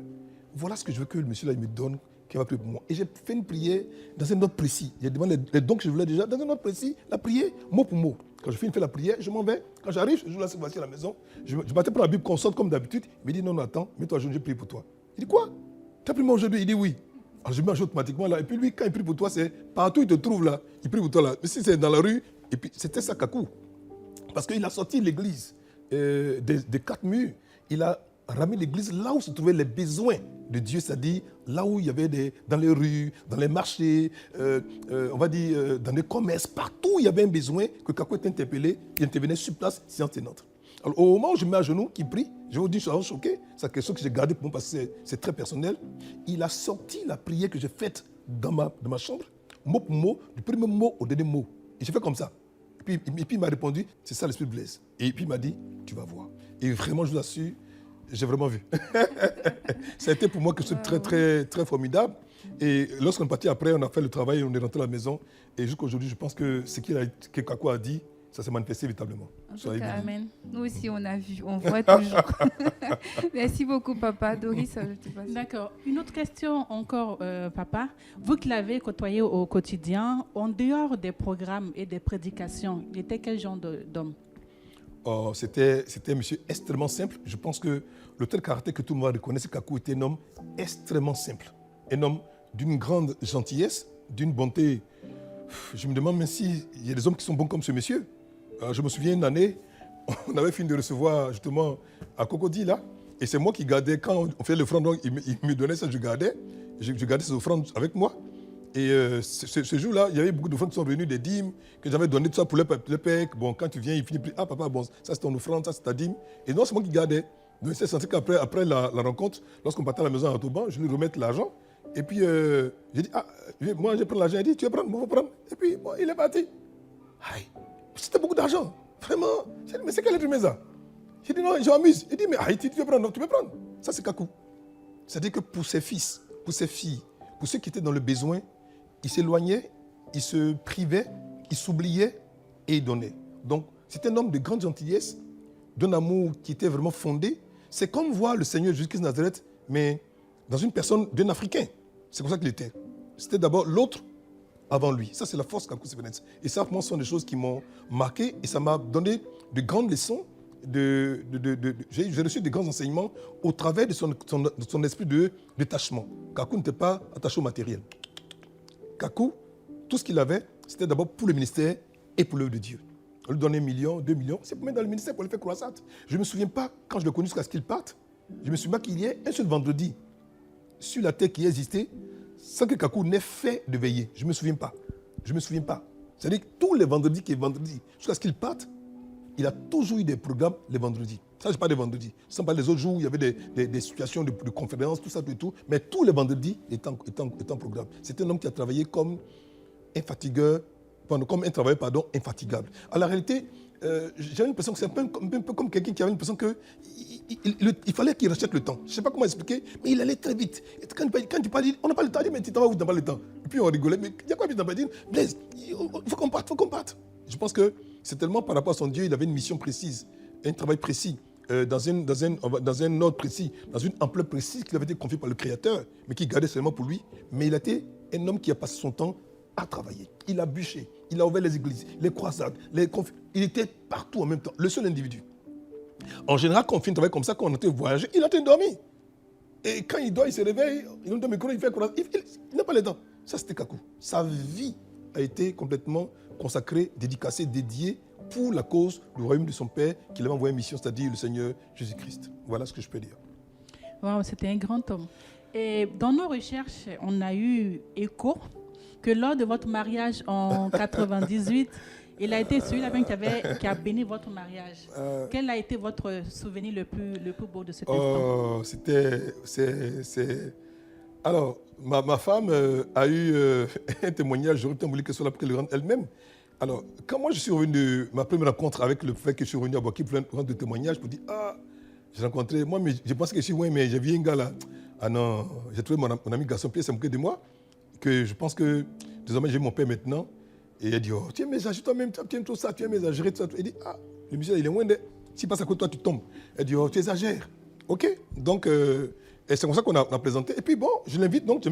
voilà ce que je veux que le monsieur là il me donne, qu'il va prier pour moi. Et j'ai fait une prière dans un ordre précis. J'ai demandé les dons que je voulais déjà, dans un ordre précis, la prière, mot pour mot. Quand je finis de faire la prière, je m'en vais. Quand j'arrive, je joue là, voici à la maison. Je battais pour la Bible qu'on sorte comme d'habitude. Il me dit, non, attends, mets-toi à genoux, je prie pour toi. Il dit, quoi? Tu as prié moi aujourd'hui? Il dit, oui. Alors je me mets automatiquement là. Et puis lui, quand il prie pour toi, c'est partout où il te trouve là. Il prie pour toi là. Mais si c'est dans la rue, et puis c'était ça Kakou. Parce qu'il a sorti l'église des 4 murs. Il a ramené l'église là où se trouvaient les besoins de Dieu, c'est-à-dire là où il y avait dans les rues, dans les marchés, on va dire dans les commerces, partout où il y avait un besoin, que Kakou était interpellé, il intervenait sur place, séance tenante. Alors au moment où je me mets à genoux, qu'il prie, je vous dis, je suis choqué, c'est quelque chose que j'ai gardé pour moi parce que c'est très personnel. Il a sorti la prière que j'ai faite dans ma chambre, mot pour mot, du premier mot au dernier mot. Et j'ai fait comme ça. Et puis il m'a répondu, c'est ça l'Esprit de Blaise. Et puis il m'a dit, tu vas voir. Et vraiment, je vous assure, j'ai vraiment vu. Ça a été pour moi quelque chose de très, très, très formidable. Et lorsqu'on est parti après, on a fait le travail, on est rentré à la maison. Et jusqu'à aujourd'hui, je pense que ce que Kakou a dit, ça s'est manifesté véritablement. En tout cas, amen. Nous aussi, on a vu, on voit toujours. Merci beaucoup, papa. Doris, je te passe. D'accord. Une autre question encore, papa. Vous qui l'avez côtoyé au quotidien, en dehors des programmes et des prédications, il était quel genre d'homme? C'était un monsieur extrêmement simple. Je pense que le tel caractère que tout le monde reconnaît, c'est que Kakou était un homme extrêmement simple. Un homme d'une grande gentillesse, d'une bonté. Je me demande même s'il y a des hommes qui sont bons comme ce monsieur. Je me souviens une année, on avait fini de recevoir justement à Cocody là, et c'est moi qui gardais, quand on fait l'offrande, il me donnait ça, je gardais ces offrandes avec moi. Et ce jour-là, il y avait beaucoup d'offrandes qui sont venues, des dîmes, que j'avais donné tout ça pour le pec. Bon, quand tu viens, il finit plus, ah papa, bon, ça c'est ton offrande, ça c'est ta dîme. Et non, c'est moi qui gardais. Donc c'est senti qu'après la rencontre, lorsqu'on partait à la maison à Toban, je lui remettais l'argent. Et puis j'ai dit, moi je prends l'argent, il dit, tu veux prendre, moi je vais prendre. Et puis bon, il est parti. Aïe. C'était beaucoup d'argent, vraiment. J'ai dit, mais c'est quel être ça? J'ai dit, non, je m'amuse. Il dit, mais Haïti, tu veux prendre? Non, tu peux prendre. Ça, c'est Kakou. C'est-à-dire que pour ses fils, pour ses filles, pour ceux qui étaient dans le besoin, il s'éloignait, il se privait, il s'oubliait et il donnait. Donc, c'était un homme de grande gentillesse, d'un amour qui était vraiment fondé. C'est comme voir le Seigneur Jésus-Christ de Nazareth, mais dans une personne d'un Africain. C'est comme ça qu'il était. C'était d'abord l'autre avant lui. Ça, c'est la force Kakou Sevenens. Et ça, pour moi, ce sont des choses qui m'ont marqué et ça m'a donné de grandes leçons. J'ai reçu de grands enseignements au travers de son esprit de détachement. Kakou n'était pas attaché au matériel. Kakou, tout ce qu'il avait, c'était d'abord pour le ministère et pour l'œuvre de Dieu. On lui donnait 1 million, 2 millions, c'est pour mettre dans le ministère, pour le faire croissante. Je ne me souviens pas, quand je l'ai connu jusqu'à ce qu'il parte, je me souviens pas qu'il y ait un seul vendredi sur la terre qui existait sans que Kakou n'ait fait de veiller. Je ne me souviens pas. Je ne me souviens pas. C'est-à-dire que tous les vendredis qui est vendredi, jusqu'à ce qu'il parte, il a toujours eu des programmes les vendredis. Ça, je parle des vendredis. Sans parler des autres jours où il y avait des situations de conférences, tout ça, tout. Mais tous les vendredis étant programme. C'est un homme qui a travaillé comme un travailleur infatigable. À la réalité, j'avais l'impression que c'est un peu comme quelqu'un qui avait l'impression qu'il fallait qu'il rachète le temps. Je ne sais pas comment expliquer, mais il allait très vite. Et quand tu parles, on n'a pas le temps. Il dit, mais tu t'en vas où, tu n'as pas le temps. Et puis on rigolait, mais il y a quoi, tu n'as pas dit, Blaise, il faut qu'on parte. Je pense que c'est tellement par rapport à son Dieu, il avait une mission précise, un travail précis, dans un ordre précis, dans une ampleur précise qui avait été confiée par le Créateur, mais qui gardait seulement pour lui. Mais il a été un homme qui a passé son temps à travailler. Il a bûché, il a ouvert les églises, les croisades, il était partout en même temps, le seul individu. En général, quand on fait un travail comme ça, quand on était voyager, il a été dormi. Et quand il dort, il se réveille, il ouvre le micro, il fait croisade, il n'a pas les dents. Ça, c'était Kakou. Sa vie a été complètement consacrée, dédicacée, dédiée pour la cause du royaume de son Père qu'il avait envoyé en mission, c'est-à-dire le Seigneur Jésus-Christ. Voilà ce que je peux dire. Wow, c'était un grand homme. Et dans nos recherches, on a eu écho que lors de votre mariage en 98, il a été celui-là qui a béni votre mariage. Quel a été votre souvenir le plus beau de cet instant? Alors, ma femme a eu un témoignage, j'aurais voulu qu'elle soit là pour qu'elle le rende elle-même. Alors, quand moi je suis revenu de ma première rencontre avec le fait que je suis revenu à Boaké pour rendre des témoignages, pour dire, j'ai rencontré, moi, mais je pense que je suis loin, mais j'ai vu un gars là. Ah non, j'ai trouvé mon ami garçon Pierre s'est moqué de moi, que je pense que désormais j'ai mon père maintenant. Et il a dit, oh, tu es messager toi-même, tu aimes tout ça, tu es messager, tout ça. Il dit, le monsieur, il est loin de. S'il passe à côté de toi, tu tombes. Il dit, oh, tu exagères. OK. Donc, et c'est comme ça qu'on a présenté. Et puis bon, je l'invite, donc,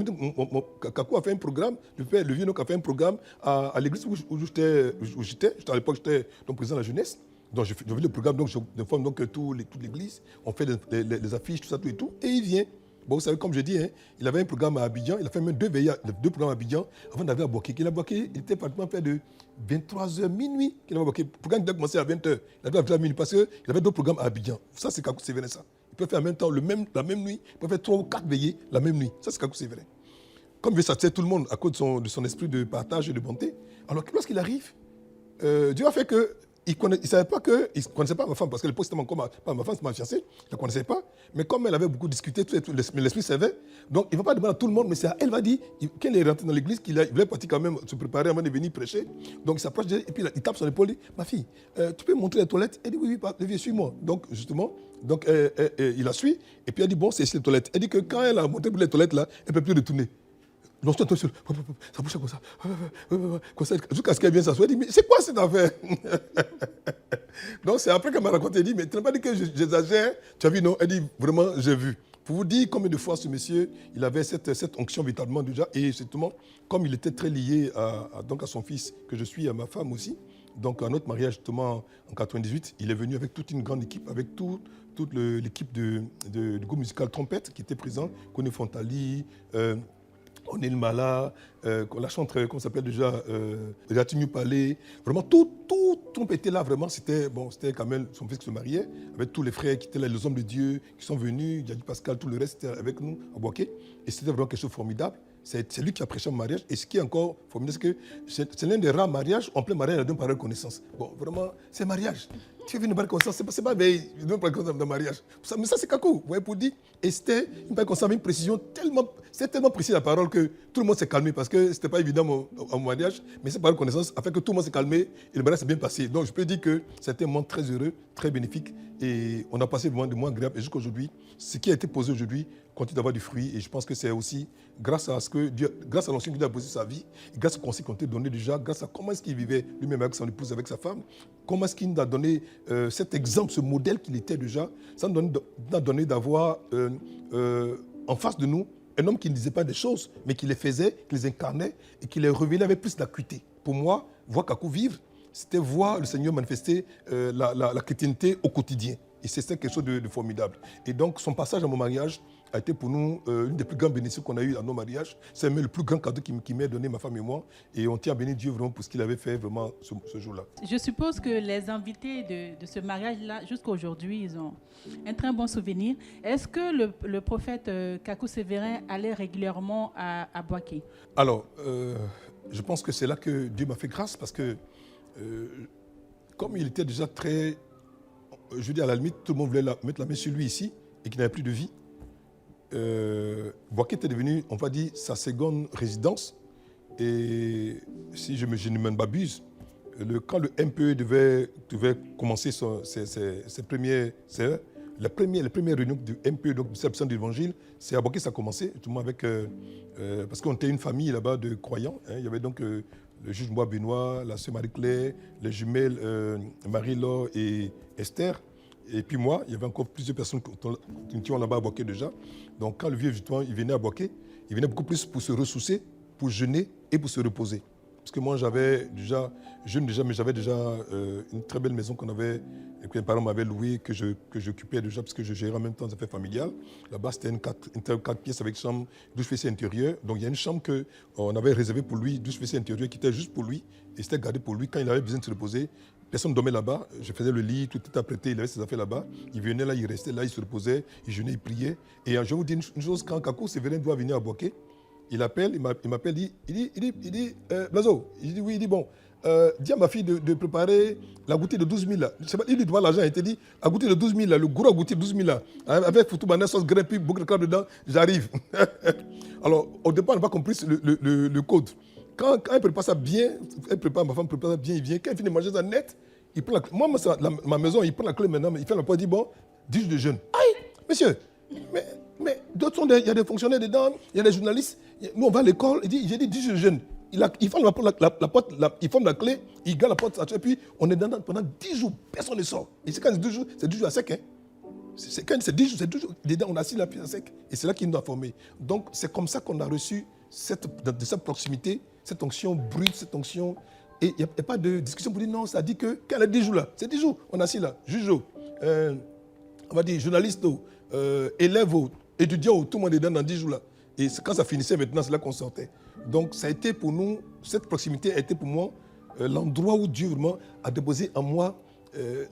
Kakou a fait un programme, le vieux Noc a fait un programme à l'église où j'étais. À l'époque, j'étais donc président de la jeunesse. Donc, je fais le programme, donc, je forme donc toute l'église. On fait les affiches, tout ça, tout et tout. Et il vient. Bon, vous savez, comme je dis, hein, il avait un programme à Abidjan, il a fait même deux programmes à Abidjan avant d'arriver à Boaké. Il a Boaké, il était pratiquement fait de 23h minuit qu'il avait Boaké. Le programme devait commencer à 20h, il avait à minuit parce qu'il avait deux programmes à Abidjan. Ça, c'est Kakou Sévérin, ça. Il peut faire en même temps, la même nuit, il peut faire 3 ou 4 veillées la même nuit. Ça, c'est Kakou Sévérin. Comme il veut satisfaire tout le monde à cause de son esprit de partage et de bonté. Alors, lorsqu'il arrive, Dieu a fait que il ne savait pas qu'il ne connaissait pas ma femme, parce que l'époque c'était encore ma femme, c'est ma fiancée, il ne la connaissait pas. Mais comme elle avait beaucoup discuté, l'esprit savait, donc il ne va pas demander à tout le monde, mais c'est à elle va dire, quand il est rentré dans l'église, qu'il voulait partir quand même se préparer avant de venir prêcher. Donc il s'approche d'elle, et puis il tape son épaule, il dit, ma fille, tu peux me montrer les toilettes? Elle dit, oui, viens, suis-moi. Donc justement, il la suit, et puis elle dit, bon, c'est ici les toilettes. Elle dit que quand elle a monté pour les toilettes, là, elle ne peut plus retourner. Non, ça bouge comme ça, jusqu'à ce qu'elle vienne s'asseoir. Elle dit, mais c'est quoi cette affaire? Donc c'est après qu'elle m'a raconté, elle dit, mais tu n'as pas dit que j'exagère? Tu as vu, non? Elle dit, vraiment, j'ai vu. Pour vous dire combien de fois ce monsieur, il avait cette onction véritablement déjà, et justement, comme il était très lié à son fils, que je suis, à ma femme aussi, donc à notre mariage justement en 98, il est venu avec toute une grande équipe, avec toute l'équipe du groupe musical Trompette qui était présent, Koné Fontali, on est le Mala, la chanteuse, comment ça s'appelle déjà, Latinu Palais. Vraiment, tout était là, vraiment. C'était quand même son fils qui se mariait, avec tous les frères qui étaient là, les hommes de Dieu qui sont venus, Yadi Pascal, tout le reste était avec nous à Boaké. Et c'était vraiment quelque chose de formidable. C'est lui qui a prêché mon mariage. Et ce qui est encore formidable, c'est que c'est l'un des rares mariages, en plein mariage, il y a deux par reconnaissance. Bon, vraiment, c'est mariage. Tu es venu par reconnaissance, c'est pas veille, il donne par reconnaissance de mariage. Mais ça, c'est Kakou, vous voyez, pour dire. Et c'était une reconnaissance avec une précision tellement précise la parole que tout le monde s'est calmé parce que c'était pas évident mon mariage. Mais cette par reconnaissance a fait que tout le monde s'est calmé et le mariage s'est bien passé. Donc, je peux dire que c'était un moment très heureux, très bénéfique. Et on a passé vraiment des mois agréables. Et jusqu'à aujourd'hui, ce qui a été posé aujourd'hui continue d'avoir du fruit. Et je pense que c'est aussi grâce à l'ancien que Dieu a posé sa vie, et grâce au conseil qu'on t'a donné déjà, grâce à comment est-ce qu'il vivait lui-même avec son épouse, avec sa femme, comment est-ce qu'il nous a donné cet exemple, ce modèle qu'il était déjà, ça nous a donné d'avoir en face de nous un homme qui ne disait pas des choses, mais qui les faisait, qui les incarnait et qui les révélait avec plus d'acuité. Pour moi, voir Kakou vivre, c'était voir le Seigneur manifester la chrétienté au quotidien. Et c'était quelque chose de formidable. Et donc, son passage à mon mariage a été pour nous une des plus grandes bénédictions qu'on a eues à nos mariages. C'est même le plus grand cadeau qui m'est donné, ma femme et moi. Et on tient à bénir Dieu vraiment pour ce qu'il avait fait vraiment ce jour-là. Je suppose que les invités de ce mariage-là, jusqu'à aujourd'hui, ils ont un très bon souvenir. Est-ce que le prophète Kakou Sévérin allait régulièrement à Boaké? Alors, je pense que c'est là que Dieu m'a fait grâce parce que comme il était déjà très... Je dis à la limite, tout le monde voulait mettre la main sur lui ici et qu'il n'avait plus de vie. Boaké était devenu, on va dire, sa seconde résidence. Et si je ne m'abuse, quand le MPE devait commencer ses premières réunions du MPE, donc de réception de l'évangile, c'est à Boaké que ça a commencé, justement avec, parce qu'on était une famille là-bas de croyants. Hein, il y avait donc le juge Moi Benoît, la sœur Marie-Claire, les jumelles Marie-Laure et Esther. Et puis moi, il y avait encore plusieurs personnes qui ont là-bas à Boaké déjà. Donc quand le vieux, justement, il venait à Boaké, il venait beaucoup plus pour se ressourcer, pour jeûner et pour se reposer. Parce que moi, j'avais déjà, mais j'avais déjà une très belle maison que mes parents m'avaient louée, que j'occupais déjà, parce que je gérais en même temps des affaires familiales. Là-bas, c'était une 4 pièces avec chambre, 12 WC intérieur. Donc il y a une chambre qu'on avait réservée pour lui, 12 WC intérieur, qui était juste pour lui, et c'était gardé pour lui. Quand il avait besoin de se reposer, personne ne dormait là-bas. Je faisais le lit, tout était apprêté, il avait ses affaires là-bas. Il venait là, il restait là, il se reposait, il jeûnait, il priait. Et je vais vous dire une chose, quand Kakou Sévérin doit venir à Boaké, il m'appelle, il dit Blazo, il dit oui, il dit bon, dis à ma fille de préparer la gouttière de 12 000 là. Il lui doit l'argent, il te dit, la gouttière de 12 000 là, le gros gouttière de 12 000 là, avec foutoubana, sauce grain, puis beaucoup de crabes dedans, j'arrive. Alors, au départ, on n'a pas compris le code. Quand elle prépare ça bien, ma femme prépare ça bien, il vient. Quand il finit de manger ça net, il prend la clé. Moi, ma maison, il prend la clé maintenant, il fait la porte, il dit, bon, 10 jours de jeûne. Aïe, monsieur, mais d'autres il y a des fonctionnaires dedans, il y a des journalistes. Nous, on va à l'école, j'ai dit 10 jours de jeûne. Il ferme la porte, il ferme la clé, il garde la porte, et puis on est dedans pendant 10 jours, personne ne sort. Et c'est quand c'est 10 jours à sec. Hein. C'est 10 jours, dedans, on a assis la pied à sec. Et c'est là qu'il nous a formés. Donc, c'est comme ça qu'on a reçu de cette proximité, cette onction brute, cette onction. Et il n'y a pas de discussion pour dire non, ça dit que quand elle a 10 jours là, c'est 10 jours, on est assis là, juge, on va dire journaliste, élève, étudiant, tout le monde est dans 10 jours là. Et quand ça finissait maintenant, c'est là qu'on sortait. Donc, ça a été pour nous, cette proximité a été pour moi l'endroit où Dieu vraiment a déposé en moi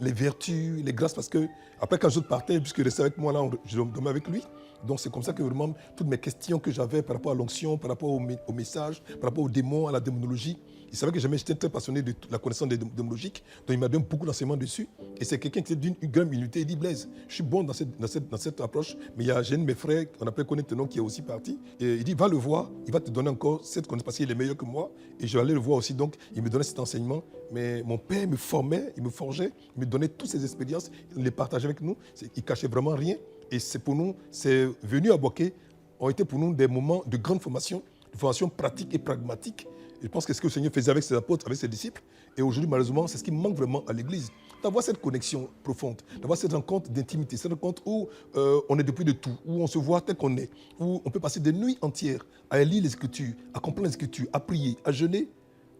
les vertus, les grâces, parce que après quand je partais, puisqu'il restait avec moi là, je dormais avec lui. Donc c'est comme ça que vraiment toutes mes questions que j'avais par rapport à l'onction, par rapport au message, par rapport aux démons, à la démonologie, il savait que j'étais très passionné de la connaissance démologique, donc il m'a donné beaucoup d'enseignements dessus. Et c'est quelqu'un qui était d'une grande humilité. Il dit, Blaise, je suis bon dans cette approche, mais j'ai un de mes frères, qu'on appelle Connaît Tenon, qui est aussi parti. Et il dit, va le voir, il va te donner encore cette connaissance, parce qu'il est meilleur que moi. Et je vais aller le voir aussi, donc il me donnait cet enseignement. Mais mon père me formait, il me forgeait, il me donnait toutes ses expériences, il les partageait avec nous, il cachait vraiment rien. Et c'est pour nous, c'est venu à Boaké, ont été pour nous des moments de grande formation, de formation pratique et pragmatique. Et je pense que ce que le Seigneur faisait avec ses apôtres, avec ses disciples, et aujourd'hui, malheureusement, c'est ce qui manque vraiment à l'Église. D'avoir cette connexion profonde, d'avoir cette rencontre d'intimité, cette rencontre où on est depuis de tout, où on se voit tel qu'on est, où on peut passer des nuits entières à lire les Écritures, à comprendre les Écritures, à prier, à jeûner.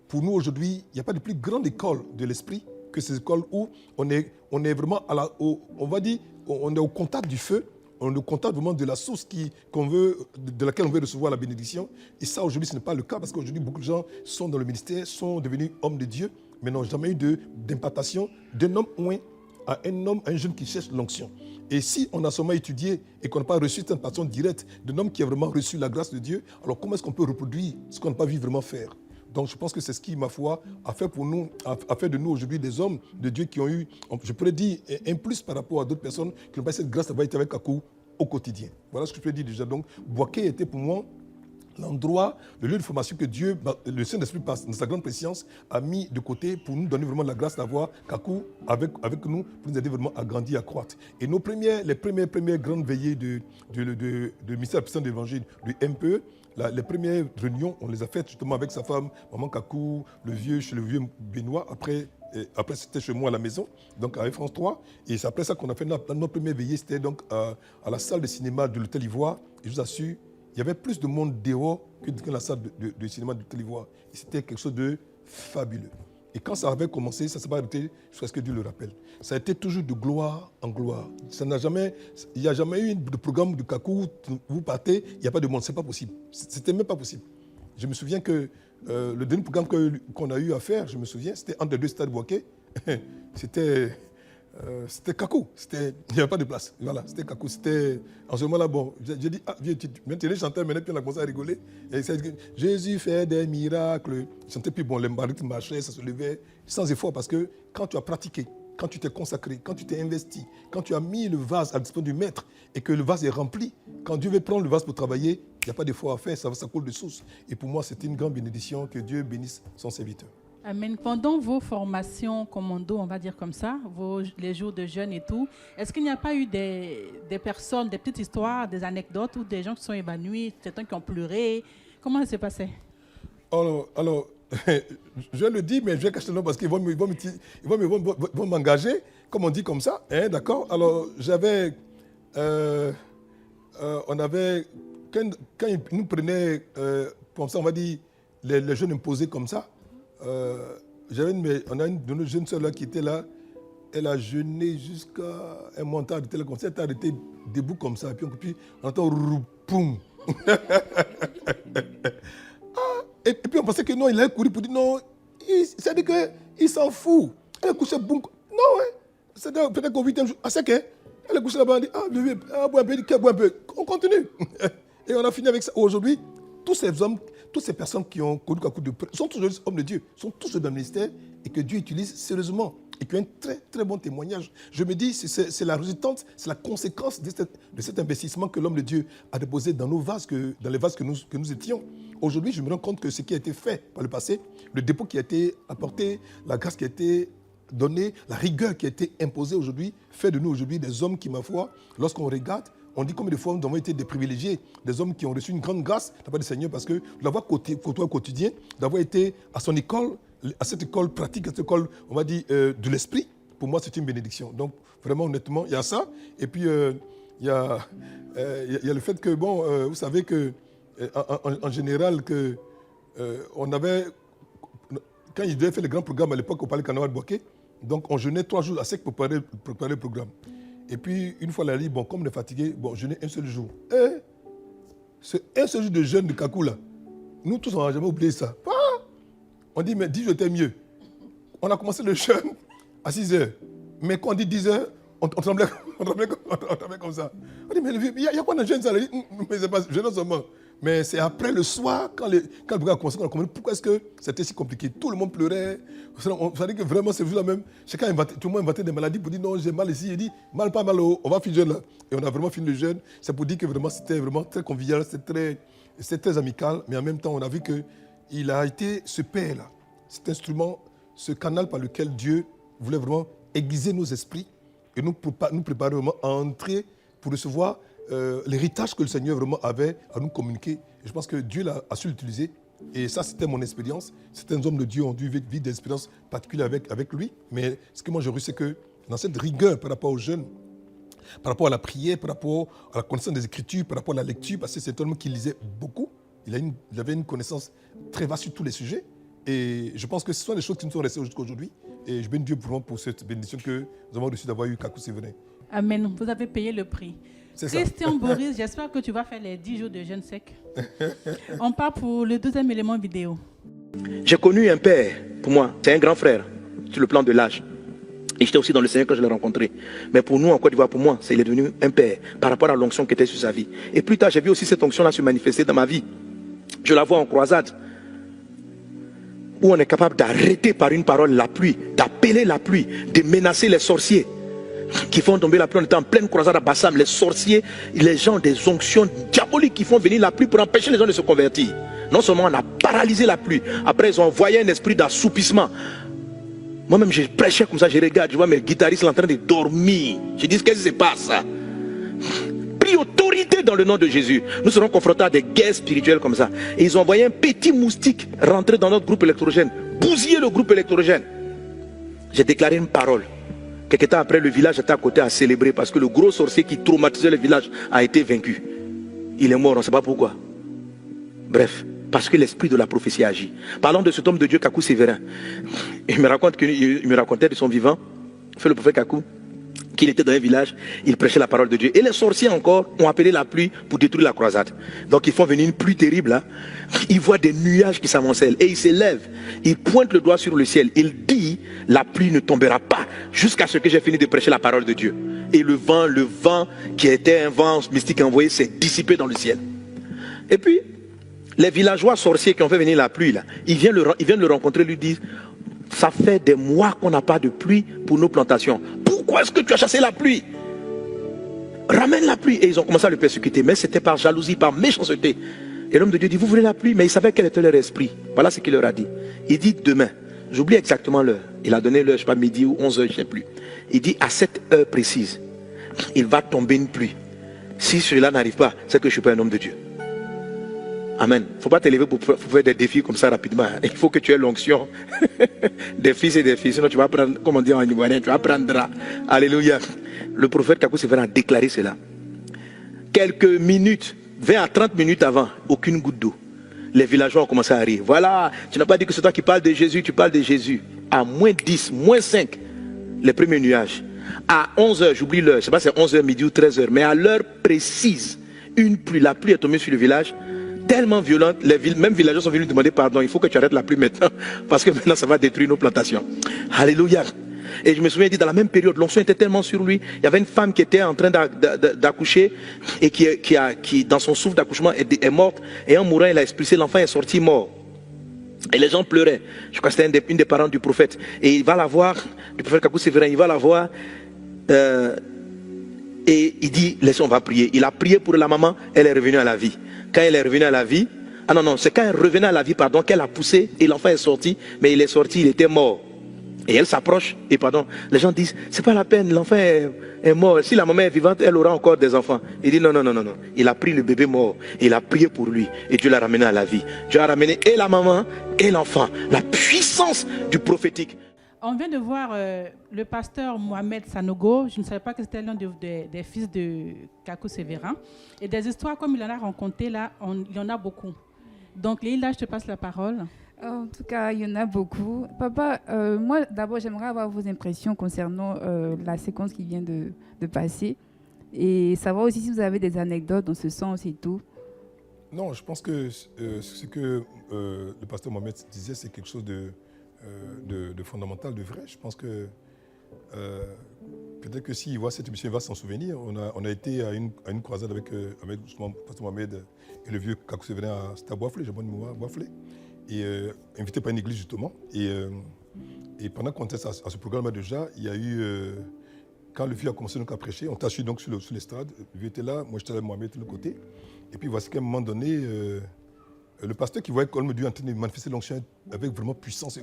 Pour nous, aujourd'hui, il n'y a pas de plus grande école de l'esprit que ces écoles où on est vraiment on va dire, on est au contact du feu, on est au contact vraiment de la source de laquelle on veut recevoir la bénédiction. Et ça, aujourd'hui, ce n'est pas le cas parce qu'aujourd'hui, beaucoup de gens sont dans le ministère, sont devenus hommes de Dieu, mais n'ont jamais eu d'implantation d'un homme oint à un jeune qui cherche l'onction. Et si on a seulement étudié et qu'on n'a pas reçu cette façon directe d'un homme qui a vraiment reçu la grâce de Dieu, alors comment est-ce qu'on peut reproduire ce qu'on n'a pas vu vraiment faire? Donc je pense que c'est ce qui, ma foi, a fait de nous aujourd'hui des hommes de Dieu qui ont eu, je pourrais dire, un plus par rapport à d'autres personnes qui n'ont pas cette grâce d'avoir été avec Kakou au quotidien. Voilà ce que je peux dire déjà. Donc Boaké était pour moi l'endroit, le lieu de formation que Dieu, le Saint-Esprit, dans sa grande préscience, a mis de côté pour nous donner vraiment la grâce d'avoir Kakou avec nous, pour nous aider vraiment à grandir, à croître. Et les premières grandes veillées de ministère puissant de l'Évangile, du MPE, les premières réunions, on les a faites justement avec sa femme, maman Kakou, chez le vieux Benoît. Après c'était chez moi à la maison, donc à France 3. Et c'est après ça qu'on a fait notre première veillée, c'était donc à la salle de cinéma de l'Hôtel Ivoire. Et je vous assure, il y avait plus de monde dehors que dans la salle de cinéma de l'Hôtel Ivoire. Et c'était quelque chose de fabuleux. Et quand ça avait commencé, ça ne s'est pas arrêté jusqu'à ce que Dieu le rappelle. Ça a été toujours de gloire en gloire. Il n'y a jamais eu de programme de Kakou, vous partez, il n'y a pas de monde. Ce n'est pas possible. C'était même pas possible. Je me souviens que le dernier programme qu'on a eu à faire, je me souviens, c'était entre les deux stades Boaké. C'était Kakou. Il n'y avait pas de place. Voilà, c'était Kakou. En ce moment-là, bon, j'ai dit, viens, tu es chanteur, maintenant, puis on a commencé à rigoler. Et ça, Jésus fait des miracles. Je chantais, puis bon, les barriques marchaient, ça se levait, sans effort, parce que quand tu as pratiqué, quand tu t'es consacré, quand tu t'es investi, quand tu as mis le vase à la disposition du maître et que le vase est rempli, quand Dieu veut prendre le vase pour travailler, il n'y a pas d'effort à faire, ça coule de source. Et pour moi, c'était une grande bénédiction, que Dieu bénisse son serviteur. Amen. Pendant vos formations commando, on va dire comme ça, les jours de jeûne et tout, est-ce qu'il n'y a pas eu des personnes, des petites histoires, des anecdotes ou des gens qui sont évanouis, certains qui ont pleuré? Comment ça s'est passé? Alors, je le dis, mais je vais cacher le nom parce qu'ils vont m'engager, comme on dit comme ça, hein, d'accord? Alors, on avait, quand ils nous prenaient, comme ça, on va dire, les jeunes imposés comme ça, on a une de nos jeunes sœurs là qui était là, elle a jeûné jusqu'à un montant de tel concert, elle était debout comme ça, puis on entend roupoum. Et puis on pensait que non, il allait courir pour dire non, c'est-à-dire qu'il s'en fout. Elle est couchée, boum. Non, hein. C'est-à-dire peut-être qu'au 8e jour, à 5 elle est couchée là-bas, elle dit, bois un peu, on continue. Et on a fini avec ça. Aujourd'hui, tous ces hommes, toutes ces personnes qui ont connu Kakou sont toujours des hommes de Dieu, sont tous dans le ministère et que Dieu utilise sérieusement et qui ont un très très bon témoignage. Je me dis, c'est la résultante, c'est la conséquence de cet investissement que l'homme de Dieu a déposé dans nos vases, dans les vases que nous étions. Aujourd'hui, je me rends compte que ce qui a été fait par le passé, le dépôt qui a été apporté, la grâce qui a été donnée, la rigueur qui a été imposée aujourd'hui, fait de nous aujourd'hui des hommes qui, ma foi, lorsqu'on regarde, on dit combien de fois nous avons été des privilégiés, des hommes qui ont reçu une grande grâce de la part du Seigneur parce que de l'avoir côtoyé au quotidien, d'avoir été à son école, à cette école pratique, à cette école, on va dire, de l'esprit, pour moi, c'est une bénédiction. Donc, vraiment, honnêtement, il y a ça. Et puis, il y a le fait que, bon, vous savez que, en général, que, on avait, quand il devait faire les grands programmes à l'époque, au Palais Carnaval de Boaké, donc on jeûnait 3 jours à sec pour préparer le programme. Et puis, une fois la lit, bon, comme on est fatigué, bon, jeûner un seul jour. Et c'est un seul jour de jeûne de Kakou, là. Nous tous, on n'a jamais oublié ça. On dit, mais 10 jours était mieux. On a commencé le jeûne à 6 heures. Mais quand on dit 10 heures, on tremblait comme ça. On dit, mais il y a quoi dans le jeûne ça? Mais c'est pas jeûne seulement. Mais c'est après le soir, quand le programme a commencé, qu'on a compris pourquoi est-ce que c'était si compliqué. Tout le monde pleurait. On savait que vraiment, c'est jour-là même. Chacun inventait, tout le monde inventait des maladies pour dire non, j'ai mal ici. Il dit, mal, pas mal, on va finir le jeûne là. Et on a vraiment fini le jeûne. C'est pour dire que vraiment, c'était vraiment très convivial, c'était très amical. Mais en même temps, on a vu qu'il a été ce père-là, cet instrument, ce canal par lequel Dieu voulait vraiment aiguiser nos esprits et nous préparer vraiment à entrer pour recevoir l'héritage que le Seigneur vraiment avait à nous communiquer. Et je pense que Dieu a su l'utiliser. Et ça, c'était mon expérience. Certains hommes de Dieu ont dû vivre des expériences particulières avec lui. Mais ce que moi, j'ai reçu, c'est que dans cette rigueur par rapport aux jeunes, par rapport à la prière, par rapport à la connaissance des Écritures, par rapport à la lecture, parce que c'est un homme qui lisait beaucoup. Il avait une connaissance très vaste sur tous les sujets. Et je pense que ce sont des choses qui nous sont restées jusqu'à aujourd'hui. Et je bénis Dieu pour cette bénédiction que nous avons reçue d'avoir eu Kakou Séverin. Amen. Vous avez payé le prix. Christian Boris, j'espère que tu vas faire les 10 jours de jeûne sec. On part pour le deuxième élément vidéo. J'ai connu un père, pour moi, c'est un grand frère, sur le plan de l'âge. Et j'étais aussi dans le Seigneur quand je l'ai rencontré. Mais pour nous, en Côte d'Ivoire, pour moi, il est devenu un père par rapport à l'onction qui était sur sa vie. Et plus tard, j'ai vu aussi cette onction-là se manifester dans ma vie. Je la vois en croisade, où on est capable d'arrêter par une parole la pluie, d'appeler la pluie, de menacer les sorciers qui font tomber la pluie. On était en pleine croisade à Bassam, les sorciers, les gens des onctions diaboliques qui font venir la pluie pour empêcher les gens de se convertir. Non seulement on a paralysé la pluie, après ils ont envoyé un esprit d'assoupissement. Moi-même je prêchais comme ça, je regarde, je vois mes guitaristes en train de dormir. Je dis, qu'est-ce qui se passe? Pris autorité dans le nom de Jésus. Nous serons confrontés à des guerres spirituelles comme ça. Et ils ont envoyé un petit moustique rentrer dans notre groupe électrogène, bousiller le groupe électrogène. J'ai déclaré une parole. Quelque temps après, le village était à côté à célébrer parce que le gros sorcier qui traumatisait le village a été vaincu. Il est mort, on ne sait pas pourquoi. Bref, parce que l'esprit de la prophétie agit. Parlons de cet homme de Dieu, Kakou Séverin. Il me racontait de son vivant, fait le prophète Kakou, qu'il était dans un village, il prêchait la parole de Dieu. Et les sorciers encore ont appelé la pluie pour détruire la croisade. Donc ils font venir une pluie terrible là. Ils voient des nuages qui s'amoncellent et ils se lèvent. Ils pointent le doigt sur le ciel. Il dit, la pluie ne tombera pas jusqu'à ce que j'ai fini de prêcher la parole de Dieu. Et le vent qui était un vent mystique envoyé s'est dissipé dans le ciel. Et puis, les villageois sorciers qui ont fait venir la pluie là, ils viennent le rencontrer, lui disent, ça fait des mois qu'on n'a pas de pluie pour nos plantations. Pourquoi est-ce que tu as chassé la pluie? Ramène la pluie. Et ils ont commencé à le persécuter. Mais c'était par jalousie, par méchanceté. Et l'homme de Dieu dit, vous voulez la pluie? Mais il savait quel était leur esprit. Voilà ce qu'il leur a dit. Il dit, demain, j'oublie exactement l'heure. Il a donné l'heure, je ne sais pas, midi ou 11h, je ne sais plus. Il dit, à cette heure précise, il va tomber une pluie. Si cela n'arrive pas, c'est que je ne suis pas un homme de Dieu. Amen. Il ne faut pas t'élever pour faire des défis comme ça rapidement. Il faut que tu aies l'onction des fils et des filles. Sinon tu vas prendre, comme on dit en ivoirien, tu vas prendre. Alléluia. Le prophète Kakou Séverin a déclaré cela. Quelques minutes, 20 à 30 minutes avant, aucune goutte d'eau. Les villageois ont commencé à rire. Voilà, tu n'as pas dit que c'est toi qui parles de Jésus, tu parles de Jésus. À moins 10, moins 5, les premiers nuages. À 11h, j'oublie l'heure, je ne sais pas si c'est 11h, midi ou 13h, mais à l'heure précise, la pluie est tombée sur le village. Tellement violente, les mêmes villageois sont venus demander pardon. Il faut que tu arrêtes la pluie maintenant, parce que maintenant ça va détruire nos plantations. Alléluia. Et je me souviens, dans la même période, l'onction était tellement sur lui. Il y avait une femme qui était en train d'accoucher et qui, dans son souffle d'accouchement, est morte. Et en mourant, il a expulsé, l'enfant est sorti mort. Et les gens pleuraient. Je crois que c'était une des parents du prophète. Et il va la voir, le prophète Kakou Sévérin, il va la voir. Et il dit, laissons, on va prier. Il a prié pour la maman, elle est revenue à la vie. Quand elle est revenue à la vie, c'est quand elle revenait à la vie, qu'elle a poussé et l'enfant est sorti, mais il est sorti, il était mort. Et elle s'approche, et les gens disent, c'est pas la peine, l'enfant est mort. Si la maman est vivante, elle aura encore des enfants. Il dit, non. Il a pris le bébé mort, il a prié pour lui, et Dieu l'a ramené à la vie. Dieu a ramené et la maman et l'enfant. La puissance du prophétique. On vient de voir le pasteur Mohamed Sanogo. Je ne savais pas que c'était l'un des fils de Kakou Sévérin. Et des histoires comme il en a rencontré là, il y en a beaucoup. Donc Leïla, je te passe la parole. En tout cas, il y en a beaucoup. Papa, moi d'abord, j'aimerais avoir vos impressions concernant la séquence qui vient de passer. Et savoir aussi si vous avez des anecdotes dans ce sens et tout. Non, je pense que ce que le pasteur Mohamed disait, c'est quelque chose de fondamental, de vrai. Je pense que peut-être que s'il voit cette émission, il va s'en souvenir. On a été à une croisade avec justement le pasteur Mohamed et le vieux Kakou Sévérin à Boisflé, j'ai bonne mémoire, Boisflé, et invité par une église justement. Et pendant qu'on était à ce programme déjà, il y a eu, quand le vieux a commencé donc à prêcher, on t'a su donc sur l'estrade, le vieux était là, moi j'étais là, Mohamed de l'autre côté. Et puis voici qu'à un moment donné, le pasteur qui voyait comme Dieu en train de manifester l'onction avec vraiment puissance,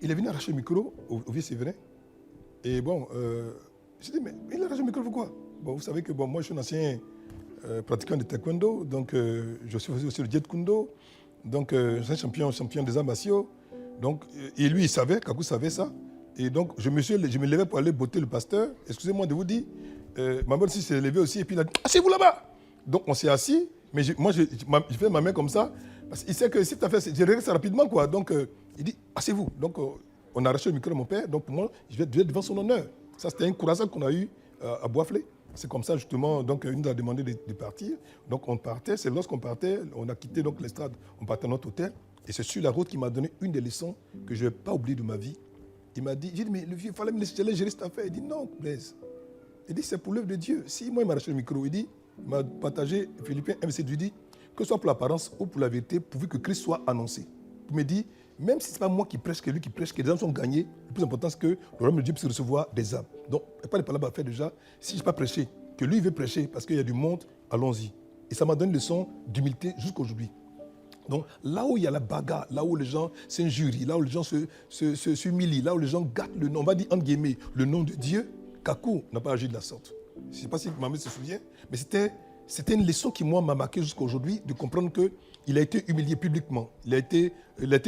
il est venu arracher le micro au vieux Sévérin. Et bon, j'ai dit, mais il a arraché le micro pourquoi? Bon, vous savez que moi je suis un ancien pratiquant de taekwondo, donc je suis aussi le Jeet Kune Do, donc je suis champion des arts martiaux. Donc, et lui, il savait, Kakou savait ça. Et donc, je me levais pour aller botter le pasteur. Excusez-moi de vous dire, ma mère aussi s'est levée aussi, et puis il a dit, asseyez-vous là-bas. Donc, on s'est assis, mais moi, je fais ma main comme ça, parce qu'il sait que si tu as fait, je regarde ça rapidement, quoi. Donc, il dit, asseyez-vous. Donc, on a arraché le micro à mon père, donc pour moi, je vais devant son honneur. Ça, c'était une croisade qu'on a eue à Boisflé. C'est comme ça, justement, donc, il nous a demandé de partir. Donc, on partait, c'est lorsqu'on partait, on a quitté donc l'estrade, on partait à notre hôtel. Et c'est sur la route qu'il m'a donné une des leçons que je ne vais pas oublier de ma vie. Il m'a dit, j'ai dit, mais le vieux, il fallait me laisser gérer cette affaire. Il dit, non, Blaise. Il dit, c'est pour l'œuvre de Dieu. Si moi, il m'a arraché le micro, il m'a partagé, Philippiens 1, il dit, que ce soit pour l'apparence ou pour la vérité, pourvu que Christ soit annoncé. Il me dit, même si ce n'est pas moi qui prêche, que lui qui prêche, que les âmes sont gagnées, le plus important, c'est que le royaume de Dieu puisse recevoir des âmes. Donc, il n'y a pas de palabres à faire déjà. Si je n'ai pas prêché, que lui, il veut prêcher, parce qu'il y a du monde, allons-y. Et ça m'a donné une leçon d'humilité jusqu'aujourd'hui. Donc, là où il y a la bagarre, là où les gens s'injurient, là où les gens s'humilient, là où les gens gâtent le nom, on va dire entre guillemets, le nom de Dieu, Kakou n'a pas agi de la sorte. Je ne sais pas si Maman se souvient, mais c'était une leçon qui, moi, m'a marqué jusqu'à aujourd'hui, de comprendre qu'il a été humilié publiquement, il a été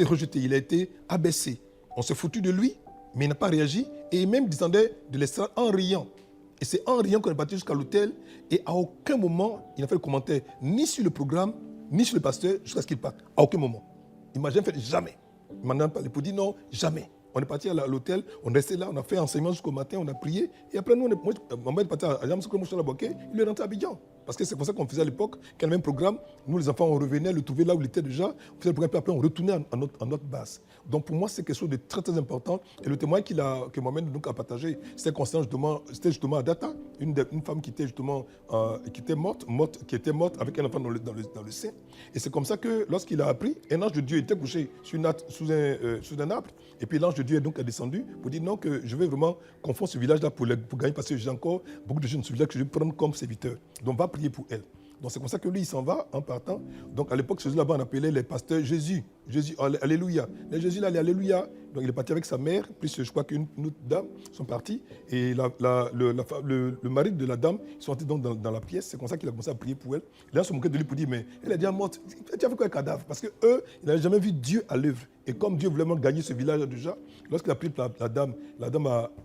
rejeté, il a été abaissé. On s'est foutu de lui, mais il n'a pas réagi, et il même descendait de l'estrade en riant. Et c'est en riant qu'on est parti jusqu'à l'hôtel, et à aucun moment, il n'a fait le commentaire, ni sur le programme, ni sur le pasteur, jusqu'à ce qu'il parte. À aucun moment. Il ne m'a jamais fait, jamais. Il m'a même parlé pour dire non, jamais. On est parti à l'hôtel, on est resté là, on a fait enseignement jusqu'au matin, on a prié. Et après, nous, maman est parti à Jamsoukou Mouchala-Boké, il est rentré à Abidjan. Parce que c'est comme ça qu'on faisait à l'époque, quand le même programme, nous les enfants, on revenait le trouver là où il était déjà, on faisait le programme, puis après on retournait à notre base. Donc pour moi, c'est quelque chose de très très important. Et le témoin que Mohamed donc a partagé, c'était concernant justement à Data, une femme qui était justement morte avec un enfant dans le sein. Et c'est comme ça que lorsqu'il a appris, un ange de Dieu était couché sous un arbre. Et puis l'ange de Dieu est descendu pour dire non, que je vais vraiment confondre ce village-là pour gagner, parce que j'ai encore beaucoup de jeunes de ce village que je vais prendre comme serviteurs. Donc va prier pour elle. Donc c'est comme ça que lui, il s'en va en partant. Donc à l'époque, ce là-bas, on appelait les pasteurs Jésus. Jésus, alléluia. Les Jésus, là, alléluia. Donc il est parti avec sa mère, puis je crois qu'une autre dame sont partis. Et le mari de la dame, ils sont entrés donc dans la pièce. C'est comme ça qu'il a commencé à prier pour elle. Les gens se moquaient de lui pour dire, mais elle est déjà morte. Tu as fait quoi un cadavre? Parce qu'eux, ils n'avaient jamais vu Dieu à l'œuvre. Et comme Dieu voulait vraiment gagner ce village déjà, lorsqu'il a pris la dame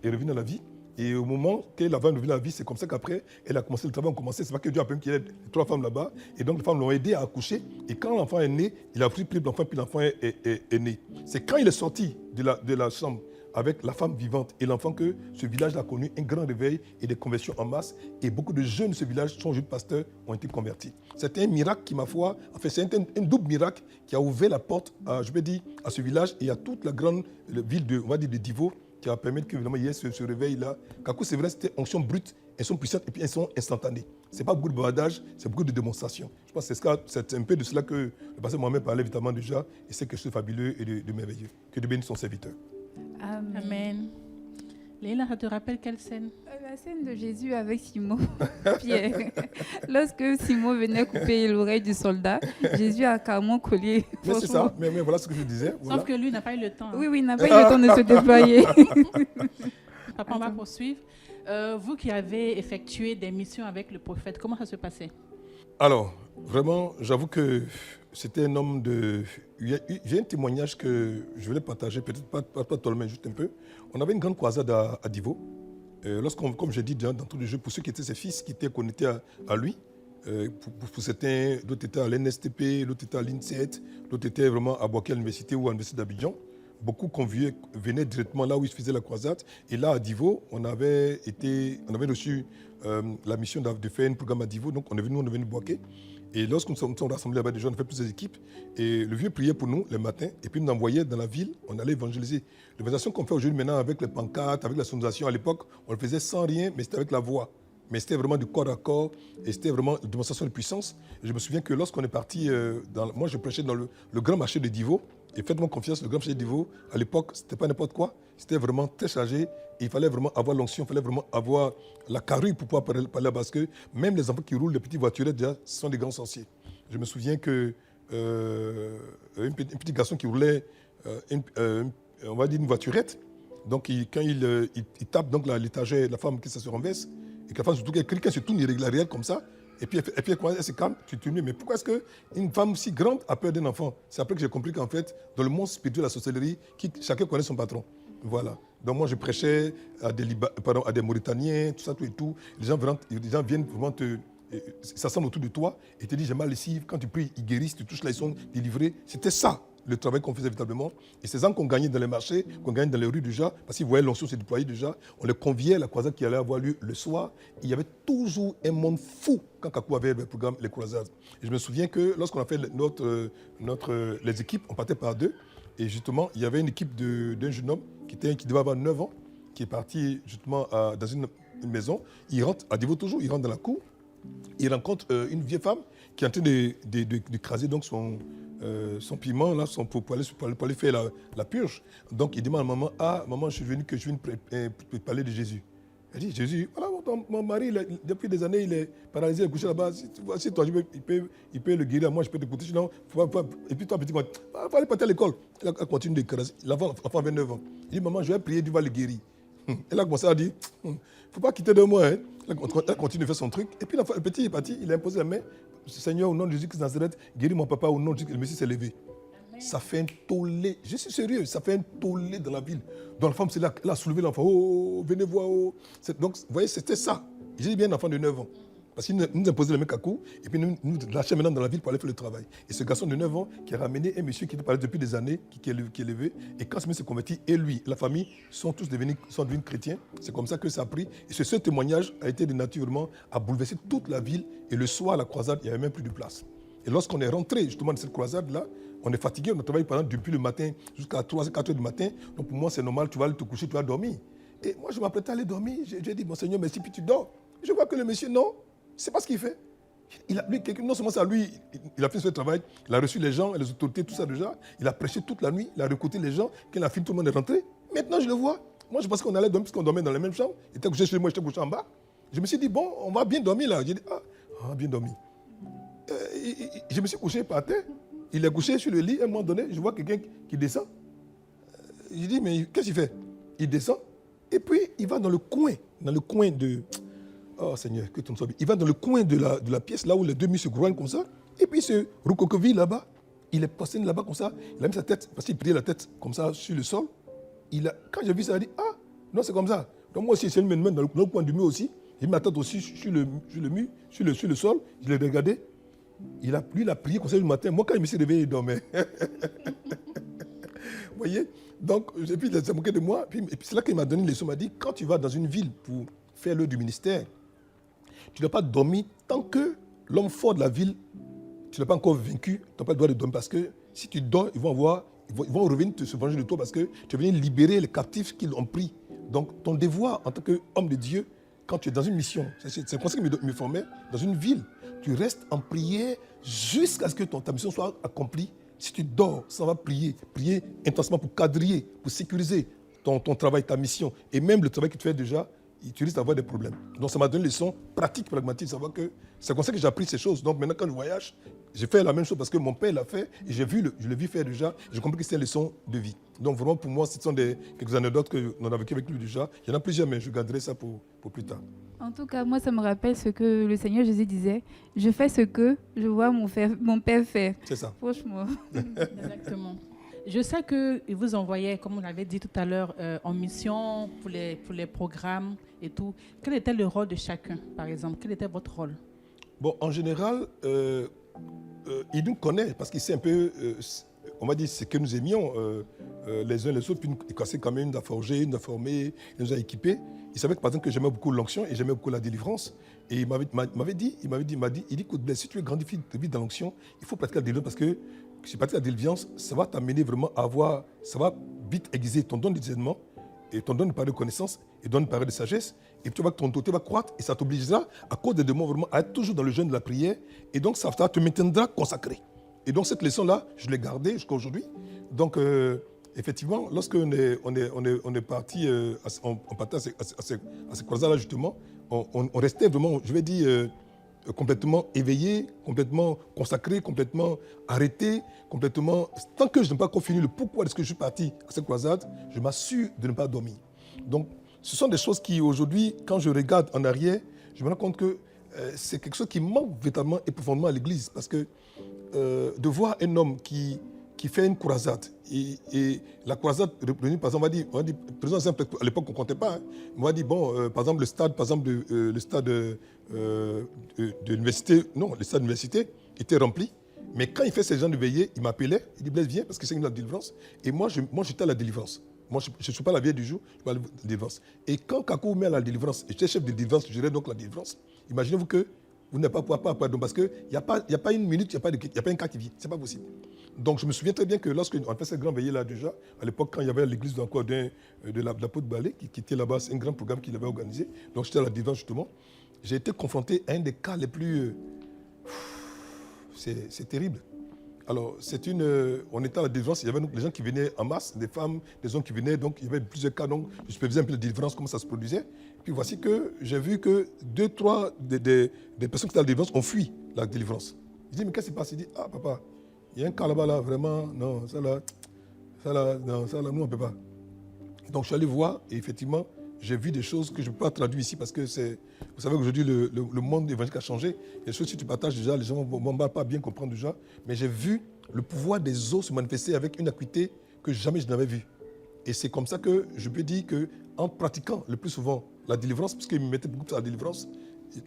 est revenue à la vie. Et au moment qu'elle avait revenu à la vie, c'est comme ça qu'après, elle a commencé le travail. On commençait, c'est pas que Dieu a permis qu'il y ait 3 femmes là-bas. Et donc les femmes l'ont aidé à accoucher. Et quand l'enfant est né, il a pris l'enfant, puis l'enfant est né. C'est quand il est sorti de la chambre avec la femme vivante et l'enfant que ce village a connu un grand réveil et des conversions en masse. Et beaucoup de jeunes de ce village, sont jeunes pasteurs, ont été convertis. C'était un miracle qui, ma foi, c'est un double miracle qui a ouvert la porte, à ce village et à toute la grande ville de Divo, qui a permis que vraiment il y ait ce réveil-là. Kakou Sévérin, c'était onction brute, elles sont puissantes et puis elles sont instantanées. Ce n'est pas beaucoup de bavardage, c'est beaucoup de démonstration. Je pense que c'est un peu de cela que le pasteur Mohamed parlait évidemment déjà, et c'est quelque chose de fabuleux et de merveilleux. Que Dieu bénisse son serviteur. Amen. Amen. Léla, ça te rappelle quelle scène? La scène de Jésus avec Simon, Pierre. Lorsque Simon venait couper l'oreille du soldat, Jésus a carrément collé. Mais c'est ça, mais voilà ce que je disais. Voilà. Sauf que lui n'a pas eu le temps. Oui, il n'a pas eu le temps de se déployer. Papa, on va poursuivre. Vous qui avez effectué des missions avec le prophète, comment ça se passait? Alors, vraiment, j'avoue que c'était un homme de... J'ai un témoignage que je voulais partager, peut-être pas totalement, mais juste un peu. On avait une grande croisade à Divo. Comme j'ai dit dans tout le jeu, pour ceux qui étaient ses fils, qui étaient connectés à lui, pour certains, d'autres étaient à l'NSTP, d'autres étaient à l'INSET, d'autres étaient vraiment à Boaké à l'université ou à l'université d'Abidjan. Beaucoup conviés venaient directement là où ils faisaient la croisade. Et là, à Divo, on avait reçu la mission de faire un programme à Divo. Donc, on est venu Boaké. Et lorsque nous sommes rassemblés là-bas, déjà, on a fait plusieurs équipes. Et le vieux priait pour nous le matin. Et puis, nous envoyait dans la ville, on allait évangéliser. L'évangélisation qu'on fait aujourd'hui maintenant avec les pancartes, avec la sonorisation, à l'époque, on le faisait sans rien, mais c'était avec la voix. Mais c'était vraiment du corps à corps et c'était vraiment une démonstration de puissance. Et je me souviens que lorsqu'on est parti, moi je prêchais dans le grand marché de Divo. Et faites-moi confiance, le grand marché de Divo, à l'époque, c'était pas n'importe quoi. C'était vraiment très chargé. Et il fallait vraiment avoir l'onction, il fallait vraiment avoir la carrure pour pouvoir parler là, parce que même les enfants qui roulent les petites voiturettes, déjà, ce sont des grands sorciers. Je me souviens que un petit garçon qui roulait, on va dire une voiturette, donc quand il tape donc l'étagère, la femme qui se renverse, et que la femme surtout quelqu'un se tourne, il règle la réelle comme ça, et puis elle se calme, tu te dis, mais pourquoi est-ce qu'une femme si grande a peur d'un enfant? C'est après que j'ai compris qu'en fait, dans le monde spirituel de la sorcellerie, chacun connaît son patron. Voilà. Donc moi je prêchais à des Mauritaniens, tout ça, tout et tout. Les gens viennent vraiment s'assemblent autour de toi et te disent j'ai mal ici. Quand tu pries, ils guérissent, tu touches là, ils sont délivrés. C'était ça le travail qu'on faisait véritablement. Et ces gens qu'on gagnait dans les marchés, qu'on gagnait dans les rues déjà, parce qu'ils voyaient l'onction se déployer déjà, on les conviait à la croisade qui allait avoir lieu le soir. Et il y avait toujours un monde fou quand Kakou avait le programme Les Croisades. Et je me souviens que lorsqu'on a fait les équipes, on partait par deux. Et justement, il y avait une équipe d'un jeune homme qui devait avoir 9 ans, qui est parti justement dans une maison. Il rentre, à Divo toujours, il rentre dans la cour. Il rencontre une vieille femme qui est en train d'écraser donc son piment là, pour aller faire la purge. Donc il demande à maman, maman, je suis venu parler de Jésus. Elle dit, Jésus, voilà, mon mari, depuis des années, il est paralysé, il est couché là-bas. Si toi, il peut le guérir, moi je peux te écouter. Sinon, et puis toi, petit, il faut aller partir à l'école. Elle continue d'écraser. L'enfant avait 9 ans. Il dit, maman, je vais prier, Dieu va le guérir. Elle a commencé à dire, il ne faut pas quitter de moi. Hein. Elle continue de faire son truc. Et puis le petit est parti, il a imposé la main. Seigneur, au nom de Jésus-Christ de Nazareth, guéris mon papa, au nom de Jésus. Le monsieur s'est levé. Amen. Ça fait un tollé. Je suis sérieux, ça fait un tollé dans la ville. Donc la femme, c'est là, elle a soulevé l'enfant. Oh, venez voir. Oh. Donc, vous voyez, c'était ça. J'ai dit bien un enfant de 9 ans. Parce qu'il nous imposait le mec à coup, et puis nous lâchait maintenant dans la ville pour aller faire le travail. Et ce garçon de 9 ans qui a ramené un monsieur qui était parlé depuis des années, qui est élevé, et quand ce monsieur s'est converti, et lui, la famille, sont devenus chrétiens. C'est comme ça que ça a pris. Et ce témoignage a été de nature vraiment à bouleverser toute la ville. Et le soir, à la croisade, il n'y avait même plus de place. Et lorsqu'on est rentré justement de cette croisade-là, on est fatigué, on a travaillé par exemple depuis le matin jusqu'à 3 4 heures du matin. Donc pour moi, c'est normal, tu vas aller te coucher, tu vas dormir. Et moi, je m'apprêtais à aller dormir. J'ai dit, mon Seigneur, merci, puis tu dors. Je vois que le monsieur, non. C'est pas ce qu'il fait. Non seulement ça, lui, il a fait ce travail, il a reçu les gens, les autorités, tout ça déjà. Il a prêché toute la nuit, il a recruté les gens. Quand il a fini, tout le monde est rentré. Maintenant, je le vois. Moi, je pensais qu'on allait dormir, puisqu'on dormait dans la même chambre. Il était couché chez moi, j'étais couché en bas. Je me suis dit, bon, on va bien dormir là. J'ai dit, bien dormi. Je me suis couché par terre. Il est couché sur le lit. À un moment donné, je vois quelqu'un qui descend. Je dis, mais qu'est-ce qu'il fait? Il descend. Et puis, il va dans le coin de... Oh Seigneur, que ton soit bien. Il va dans le coin de la pièce, là où les deux murs se groignent comme ça. Et puis ce recroqueville là-bas, il est posté là-bas comme ça. Il a mis sa tête, parce qu'il priait la tête comme ça sur le sol. Quand j'ai vu ça, il a dit, non, c'est comme ça. Donc moi aussi, j'ai mis dans le coin du mur aussi. J'ai mis ma tête aussi sur le mur, sur le sol. Je l'ai regardé. Lui, il a prié comme ça le matin. Moi, quand il me s'est réveillé, il dormait. Vous voyez? Donc, et puis il s'est moqué de moi. Et puis c'est là qu'il m'a donné une leçon. Il m'a dit, quand tu vas dans une ville pour faire l'heure du ministère, tu ne dois pas dormir tant que l'homme fort de la ville, tu n'as pas encore vaincu, tu n'as pas le droit de dormir parce que si tu dors, ils vont avoir ils vont revenir se venger de toi parce que tu es venu libérer les captifs qu'ils ont pris. Donc, ton devoir en tant qu'homme de Dieu, quand tu es dans une mission, c'est comme ça qu'il me formait, dans une ville, tu restes en prière jusqu'à ce que ta mission soit accomplie. Si tu dors, ça va prier intensément pour quadriller, pour sécuriser ton travail, ta mission. Et même le travail que tu fais déjà, tu risques d'avoir des problèmes. Donc ça m'a donné une leçon pratique, pragmatique, savoir que c'est comme ça que j'ai appris ces choses. Donc maintenant quand je voyage, j'ai fait la même chose parce que mon père l'a fait et je l'ai vu faire déjà. J'ai compris que c'est une leçon de vie. Donc vraiment pour moi, ce sont quelques anecdotes qu'on a vécues avec lui déjà. Il y en a plusieurs, mais je garderai ça pour plus tard. En tout cas, moi, ça me rappelle ce que le Seigneur Jésus disait. Je fais ce que je vois mon père faire. C'est ça. Franchement. Exactement. Je sais qu'il vous envoyait, comme on l'avait dit tout à l'heure, en mission pour les programmes et tout. Quel était le rôle de chacun, par exemple? Quel était votre rôle? Bon, en général, il nous connaît parce qu'il sait un peu, on va dire, ce que nous aimions les uns les autres. Puis il cassait quand même, il nous a forgé, il nous a formés, il nous a équipés. Il savait que, par exemple, que j'aimais beaucoup l'onction et j'aimais beaucoup la délivrance. Et il m'avait dit, écoute, si tu veux grandir vite dans l'onction, il faut pratiquer la délivrance parce que si tu pratiques la délivrance, ça va t'amener vraiment à avoir, ça va vite aiguiser ton don de discernement et ton don de parole de connaissance et ton don de parole de sagesse. Et tu vois que ton autorité va croître et ça t'obligera, à cause des démons, vraiment à être toujours dans le jeûne de la prière. Et donc, ça te maintiendra consacré. Et donc, cette leçon-là, je l'ai gardée jusqu'à aujourd'hui. Donc, effectivement, lorsqu'on est parti, on partait à ces croisades-là, justement, on restait vraiment, je vais dire, complètement éveillé, complètement consacré, complètement arrêté, complètement... Tant que je n'ai pas confirmé le pourquoi est-ce que je suis parti à cette croisade, je m'assure de ne pas dormir. Donc, ce sont des choses qui, aujourd'hui, quand je regarde en arrière, je me rends compte que c'est quelque chose qui manque véritablement et profondément à l'Église. Parce que de voir un homme qui fait une croisade, et la croisade, par exemple, on va dire par exemple, à l'époque on ne comptait pas, hein, on va dire, bon, par exemple, le stade de l'université, non, le stade de l'université était rempli, mais quand il fait ces gens de veillée, il m'appelait, il dit, Blaise, viens, parce que c'est une délivrance, et moi j'étais à la délivrance. Moi, je ne suis pas la vieille du jour, je suis à la délivrance. Et quand Kakou met à la délivrance, et j'étais chef de délivrance, je gérais donc la délivrance, imaginez-vous que vous n'avez pas pardon, parce qu'il n'y a pas une minute, il n'y a pas un cas qui vient, ce n'est pas possible. Donc je me souviens très bien que lorsqu'on fait cette grande veillée là déjà, à l'époque quand il y avait l'église encore de la Porte Balai qui était là-bas, c'est un grand programme qu'il avait organisé, donc j'étais à la délivrance justement, j'ai été confronté à un des cas les plus... c'est terrible. Alors, on était à la délivrance, il y avait donc des gens qui venaient en masse, des femmes, des hommes qui venaient, donc il y avait plusieurs cas, donc je supervisais un peu la délivrance, comment ça se produisait. Puis voici que j'ai vu que 2-3 des personnes qui étaient à la délivrance ont fui la délivrance. Je dis, mais qu'est-ce qui se passe? Il dit, ah papa, il y a un cas là-bas, là, vraiment, non, ça là, nous on ne peut pas. Donc je suis allé voir et effectivement, j'ai vu des choses que je ne peux pas traduire ici parce que c'est... Vous savez qu'aujourd'hui, le monde évangélique a changé. Il y a des choses que si tu partages déjà, les gens ne vont pas bien comprendre déjà. Mais j'ai vu le pouvoir des eaux se manifester avec une acuité que jamais je n'avais vue. Et c'est comme ça que je peux dire qu'en pratiquant le plus souvent la délivrance, parce qu'il me mettait beaucoup sur la délivrance,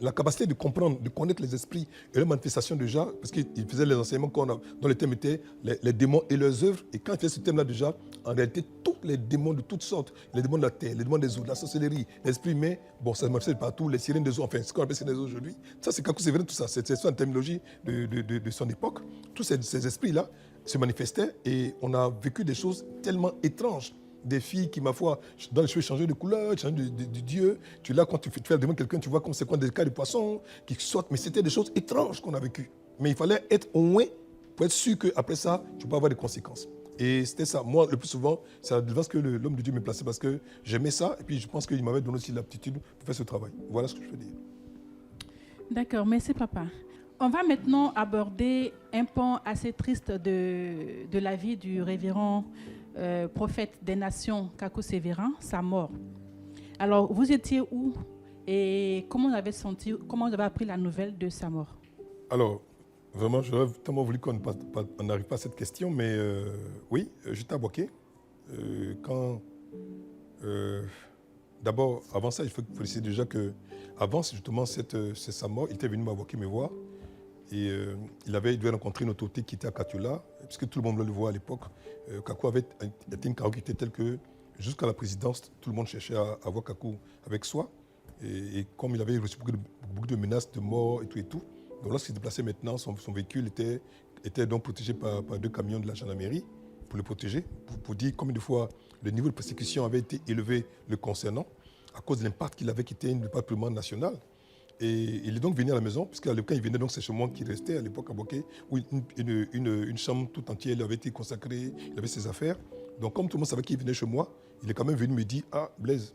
la capacité de comprendre, de connaître les esprits et leurs manifestations déjà, parce qu'il faisait les enseignements dont le thème était les démons et leurs œuvres. Et quand il faisait ce thème-là déjà, en réalité, tous les démons de toutes sortes, les démons de la terre, les démons des eaux, de la sorcellerie, l'esprit humain, bon, ça se manifeste partout, les sirènes des eaux, enfin, ce qu'on appelle sirènes des eaux aujourd'hui. Ça, c'est Kakou Sévérin, tout ça. C'est une terminologie de son époque. Tous ces esprits-là se manifestaient et on a vécu des choses tellement étranges. Des filles qui, ma foi, dans les cheveux changent de couleur, changent de Dieu. Tu là, quand tu fais la demande à quelqu'un, tu vois comme c'est quoi des cas de poissons qui sortent. Mais c'était des choses étranges qu'on a vécues. Mais il fallait être au moins pour être sûr qu'après ça, tu peux avoir des conséquences. Et c'était ça. Moi, le plus souvent, c'est la délivrance que l'homme de Dieu me plaçait parce que j'aimais ça. Et puis, je pense qu'il m'avait donné aussi l'aptitude pour faire ce travail. Voilà ce que je veux dire. D'accord, merci papa. On va maintenant aborder un pan assez triste de la vie du révérend prophète des nations Kakou Sévérin, sa mort. Alors, vous étiez où et comment vous avez senti, comment vous avez appris la nouvelle de sa mort? Alors, vraiment, j'aurais tellement voulu qu'on n'arrive pas à cette question, mais oui, j'étais à Boaké. D'abord, avant ça, il faut préciser déjà qu'avant justement sa mort, il était venu m'aboquer me voir. Et il devait rencontrer une autorité qui était à Katula, puisque tout le monde voulait le voir à l'époque. Kakou avait été une caractère telle que jusqu'à la présidence, tout le monde cherchait à voir Kakou avec soi. Et comme il avait reçu beaucoup de menaces de mort et tout, donc lorsqu'il se déplaçait maintenant, son véhicule était donc protégé par 2 camions de la gendarmerie. pour le protéger, pour dire combien de fois le niveau de persécution avait été élevé le concernant, à cause de l'impact qu'il avait, qui était un impact purement national. Et il est donc venu à la maison, puisque quand il venait, c'est chez moi qui restait à l'époque à Boaké, où une chambre tout entière lui avait été consacrée, il avait ses affaires. Donc comme tout le monde savait qu'il venait chez moi, il est quand même venu me dire « Ah, Blaise,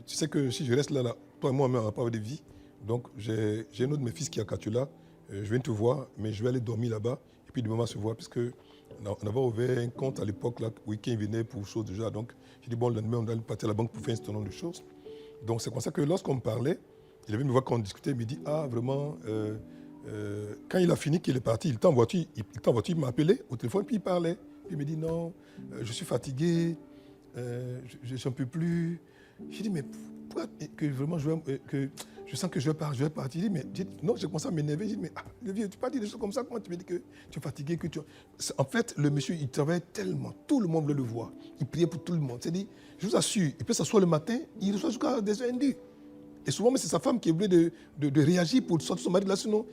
tu sais que si je reste là, toi et moi, on n'a pas de vie. Donc j'ai un autre de mes fils qui est à Katula, je viens te voir, mais je vais aller dormir là-bas, et puis demain on va se voir, puisque on avait ouvert un compte à l'époque, là, où il venait pour choses déjà. Donc j'ai dit « Bon, le lendemain, on allait partir à la banque pour faire un certain nombre de choses. » Donc c'est comme ça que lorsqu'on me parlait, il avait me voir quand on discutait, il me dit « Ah, vraiment, quand il a fini, qu'il est parti, il était en voiture, il m'a appelé au téléphone, puis il parlait. Puis il me dit « Non, je suis fatigué, je n'en peux plus. » J'ai dit « Mais pourquoi que vraiment je sens que je vais partir ?» Il dit « Mais non, j'ai commencé à m'énerver. » J'ai dit « Mais le vieux, tu ne peux pas dire des choses comme ça, comment tu me dis que tu es fatigué, que tu... » En fait, le monsieur, il travaillait tellement, tout le monde voulait le voir. Il priait pour tout le monde. C'est-à-dire, je vous assure, il peut s'asseoir le matin, il reçoit jusqu'à des heures indues. Et souvent, c'est sa femme qui voulait de réagir pour sortir son mari de là, sinon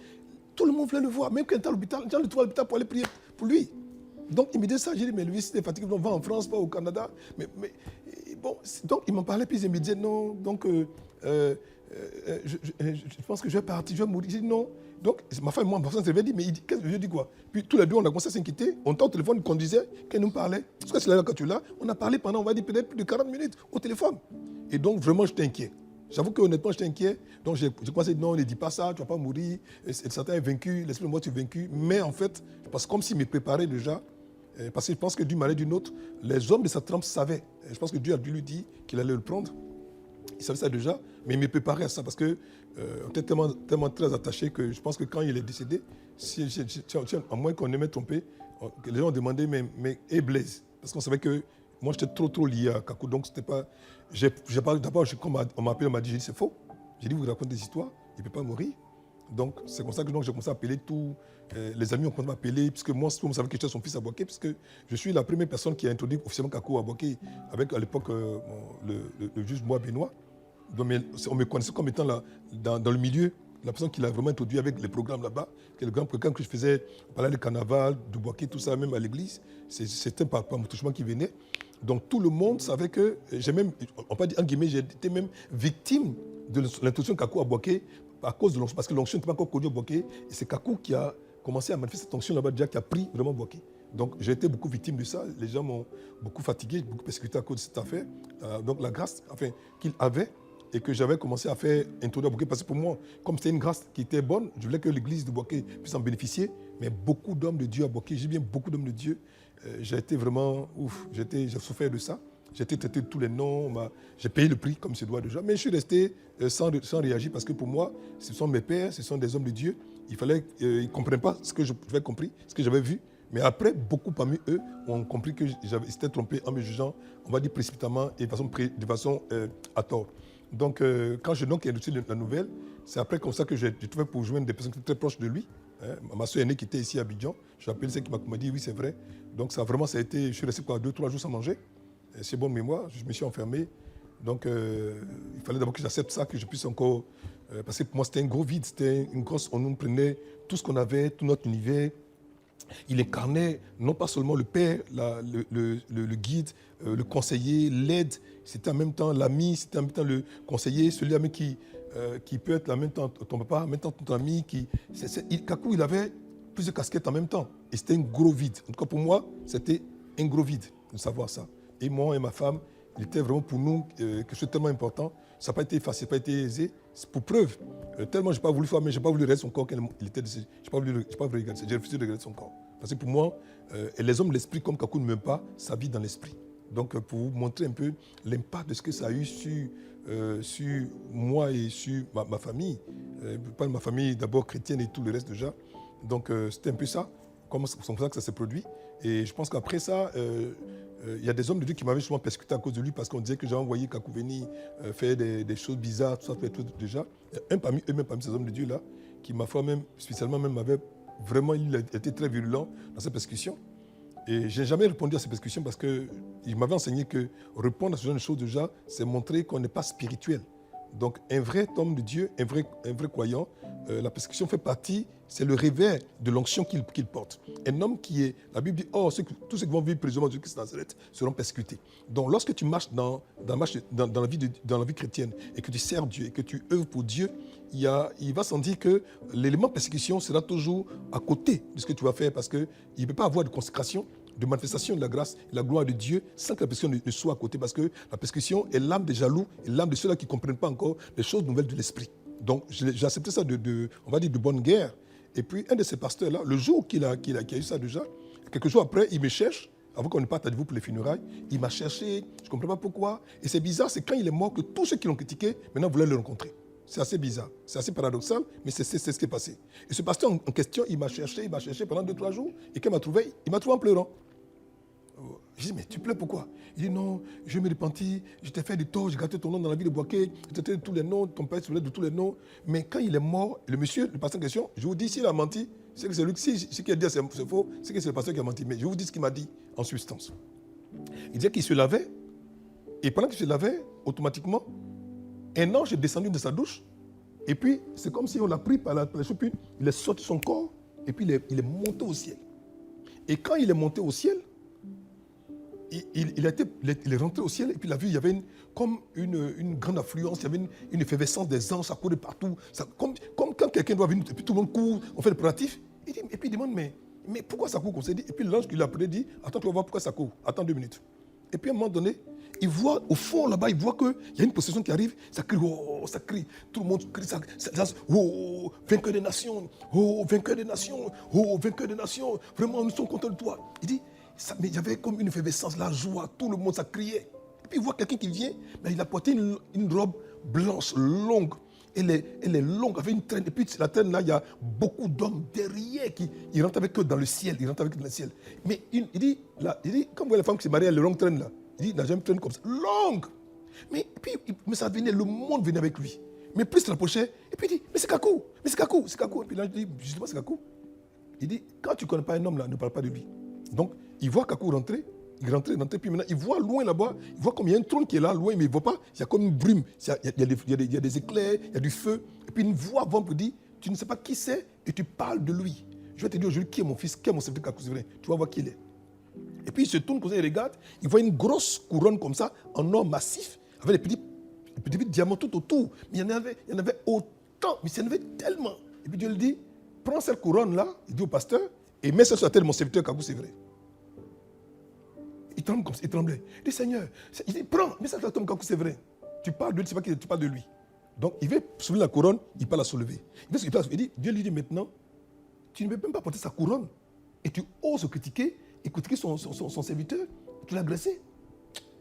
tout le monde voulait le voir. Même quand il était à l'hôpital, les gens le trouvaient à l'hôpital pour aller prier pour lui. Donc il me dit ça, j'ai dit, mais lui, si t'es fatigué, on va en France, pas au Canada. Mais bon, donc il m'en parlait, puis il me disait, non, donc je pense que je vais partir, je vais mourir. J'ai dit non. Donc ma femme et moi, on s'est réveillés, mais il dit, qu'est-ce que je dis quoi? Puis tous les deux, on a commencé à s'inquiéter. On était au téléphone, il conduisait, qu'elle nous parlait. Parce que c'est là quand tu es là, on a parlé pendant, on va dire, peut-être plus de 40 minutes au téléphone. Et donc vraiment, j'étais inquiet. J'avoue qu'honnêtement, j'étais inquiet. Donc j'ai commencé à dire non, ne dis pas ça, tu ne vas pas mourir. Satan est vaincu, l'esprit de moi, tu es vaincu. Mais en fait, parce que comme s'il me préparait déjà, parce que je pense que d'une manière ou d'une autre, les hommes de sa trempe savaient. Je pense que Dieu a dû lui dire qu'il allait le prendre. Il savait ça déjà, mais il me préparait à ça parce qu'on était tellement très attachés que je pense que quand il est décédé, à moins qu'on aimait tromper, les gens demandaient mais Blaise, parce qu'on savait que moi j'étais trop lié à Kakou, donc c'était pas. D'abord, quand on m'a appelé, on m'a dit, j'ai dit c'est faux. J'ai dit, vous racontez des histoires, il ne peut pas mourir. Donc c'est comme ça que j'ai commencé à appeler tous les amis ont commencé à m'appeler, puisque moi, tout le monde savait que j'étais son fils à Boaké, puisque je suis la première personne qui a introduit officiellement Kakou à Boaké, avec à l'époque le juge Moua Benoît. Donc, on me connaissait comme étant dans le milieu, la personne qui l'a vraiment introduit avec les programmes là-bas, que le grand programme que je faisais, on parlait du carnaval, du Boaké, tout ça, même à l'église, c'était par mon touchement qui venait. Donc tout le monde savait que, on peut dire en guillemets, j'étais même victime de l'introduction de Kakou à Boaké à cause de l'onction, parce que l'onction n'était pas encore connue à Boaké, et c'est Kakou qui a commencé à manifester cette onction là-bas déjà, qui a pris vraiment Boaké. Donc j'ai été beaucoup victime de ça, les gens m'ont beaucoup fatigué, beaucoup persécuté à cause de cette affaire. Donc la grâce qu'il avait, et que j'avais commencé à faire introduire à Boaké, parce que pour moi, comme c'était une grâce qui était bonne, je voulais que l'église de Boaké puisse en bénéficier, mais beaucoup d'hommes de Dieu à Boaké, j'ai bien beaucoup d'hommes de Dieu, j'ai été vraiment ouf, j'ai souffert de ça, j'ai été traité de tous les noms, j'ai payé le prix comme se doit déjà, mais je suis resté sans réagir parce que pour moi, ce sont mes pères, ce sont des hommes de Dieu, ils ne comprennent pas ce que j'avais compris, ce que j'avais vu, mais après, beaucoup parmi eux ont compris que j'étais trompé en me jugeant, on va dire précipitamment et de façon à tort. Donc, quand j'ai reçu la nouvelle, c'est après comme ça que j'ai trouvé pour joindre des personnes très proches de lui. Ma soeur aînée qui était ici à Abidjan, j'ai appelé celle qui m'a dit oui, c'est vrai. Donc, ça a été, je suis resté 2-3 jours sans manger. C'est bonne mémoire, je me suis enfermé. Donc, il fallait d'abord que j'accepte ça, que je puisse encore. Parce que pour moi, c'était un gros vide, c'était une grosse. On nous prenait tout ce qu'on avait, tout notre univers. Il incarnait non pas seulement le père, le guide, le conseiller, l'aide, c'était en même temps l'ami, c'était en même temps le conseiller, celui qui peut être en même temps ton papa, en même temps ton ami. Kakou, il avait plusieurs casquettes en même temps. Et c'était un gros vide. En tout cas, pour moi, c'était un gros vide de savoir ça. Et moi et ma femme, il était vraiment pour nous quelque chose de tellement important. Ça n'a pas été facile, ça n'a pas été aisé. C'est pour preuve. Tellement je n'ai pas voulu faire, mais je n'ai pas voulu regarder son corps quand il était décédé. Je n'ai pas voulu regarder. J'ai refusé de regarder son corps. Parce que pour moi, les hommes de l'esprit, comme Kakou ne m'aime pas, ça vit dans l'esprit. Donc pour vous montrer un peu l'impact de ce que ça a eu sur moi et sur ma famille. Pas ma famille d'abord chrétienne et tout le reste déjà. Donc c'était un peu ça. C'est comme ça que ça s'est produit. Et je pense qu'après ça, il y a des hommes de Dieu qui m'avaient souvent persécuté à cause de lui parce qu'on disait que j'avais envoyé Kakou venir faire des choses bizarres, tout ça, tout déjà. Un parmi eux, même parmi ces hommes de Dieu-là, qui m'a fait même, spécialement même, il a été très virulent dans ces persécutions. Et je n'ai jamais répondu à ces persécutions parce qu'il m'avait enseigné que répondre à ce genre de choses déjà, c'est montrer qu'on n'est pas spirituel. Donc, un vrai homme de Dieu, un vrai croyant, la persécution fait partie, c'est le réveil de l'onction qu'il porte. Un homme qui est, la Bible dit, tous ceux qui vont vivre précisément de Christ Nazareth seront persécutés. Donc, lorsque tu marches dans la vie chrétienne et que tu sers Dieu et que tu œuvres pour Dieu, il va sentir que l'élément persécution sera toujours à côté de ce que tu vas faire parce qu'il ne peut pas avoir de consécration, de manifestation de la grâce et la gloire de Dieu sans que la persécution ne soit à côté parce que la persécution est l'âme des jaloux et l'âme de ceux-là qui ne comprennent pas encore les choses nouvelles de l'esprit. Donc j'ai accepté ça on va dire de bonne guerre. Et puis un de ces pasteurs-là, le jour qu'il a eu ça déjà, quelques jours après, il me cherche, avant qu'on ne parte à vous pour les funérailles, il m'a cherché, je ne comprends pas pourquoi. Et c'est bizarre, c'est quand il est mort que tous ceux qui l'ont critiqué, maintenant voulaient le rencontrer. C'est assez bizarre, c'est assez paradoxal, mais c'est ce qui est passé. Et ce pasteur en question, il m'a cherché pendant 2-3 jours, et quand il m'a trouvé en pleurant. Je dis, mais tu pleures pourquoi? Il dit, non, je me repentis, je t'ai fait du tort, j'ai gâté ton nom dans la ville de Boaké, je t'ai fait tous les noms, ton père se souvient de tous les noms. Mais quand il est mort, le pasteur en question, je vous dis, s'il a menti, c'est que c'est lui, si ce qu'il a dit c'est faux, c'est que c'est le pasteur qui a menti. Mais je vous dis ce qu'il m'a dit en substance. Il disait qu'il se lavait, et pendant qu'il se lavait, automatiquement, un ange est descendu de sa douche, et puis c'est comme si on l'a pris par la chopine, il est sorti son corps, et puis il est monté au ciel. Et quand il est monté au ciel, il est rentré au ciel et puis il a vu, il y avait comme une grande affluence, il y avait une effervescence des anges, ça courait partout. Comme quand quelqu'un doit venir et puis tout le monde court, on fait le préparatif. Et puis il demande, mais pourquoi ça court comme ça? Et puis l'ange qui l'a appelé dit, attends, tu vas voir pourquoi ça court, attends 2 minutes. Et puis à un moment donné, il voit au fond là-bas, il voit qu'il y a une possession qui arrive, ça crie, ça crie, tout le monde crie, ça vainqueur des nations, vainqueur des nations, vainqueur des nations, vraiment nous sommes contents de toi. Il dit, mais il y avait comme une effervescence, la joie, tout le monde, ça criait. Et puis il voit quelqu'un qui vient, mais il a porté une robe blanche, longue. Elle est longue, avec une traîne. Et puis la traîne là, il y a beaucoup d'hommes derrière qui rentrent avec eux dans le ciel. Mais il dit, quand vous voyez la femme qui s'est mariée à la longue traîne là, il dit, il n'a jamais une traîne comme ça, longue. Mais ça venait, le monde venait avec lui. Mais plus il se rapprochait, et puis il dit, mais c'est Kakou. Et puis là, je dis, justement, c'est Kakou. Il dit, quand tu ne connais pas un homme là, ne parle pas de lui. Donc, il voit Kakou rentrer, puis maintenant, il voit loin là-bas, il voit comme il y a un trône qui est là, loin, mais il ne voit pas, il y a comme une brume, il y a des éclairs, il y a du feu, et puis une voix vient pour dire, tu ne sais pas qui c'est, et tu parles de lui. Je vais te dire aujourd'hui qui est mon fils, qui est mon serviteur Kakou, c'est vrai, tu vas voir qui il est. Et puis il se tourne comme ça, il regarde, il voit une grosse couronne comme ça, en or massif, avec des petits diamants tout autour. Mais il y en avait autant, mais il y en avait tellement. Et puis Dieu lui dit, prends cette couronne-là, il dit au pasteur, et mets ça sur la tête de mon serviteur Kakou, c'est vrai. Il tremble comme ça, il tremblait. Il dit, Seigneur, il dit, prends, mets ça sur la tête de Kakou, c'est vrai. Tu parles de lui, tu sais pas tu parles de lui. Donc il veut soulever la couronne, il peut la soulever. Dieu lui dit maintenant, tu ne peux même pas porter sa couronne. Et tu oses critiquer son serviteur, tu l'as agressé.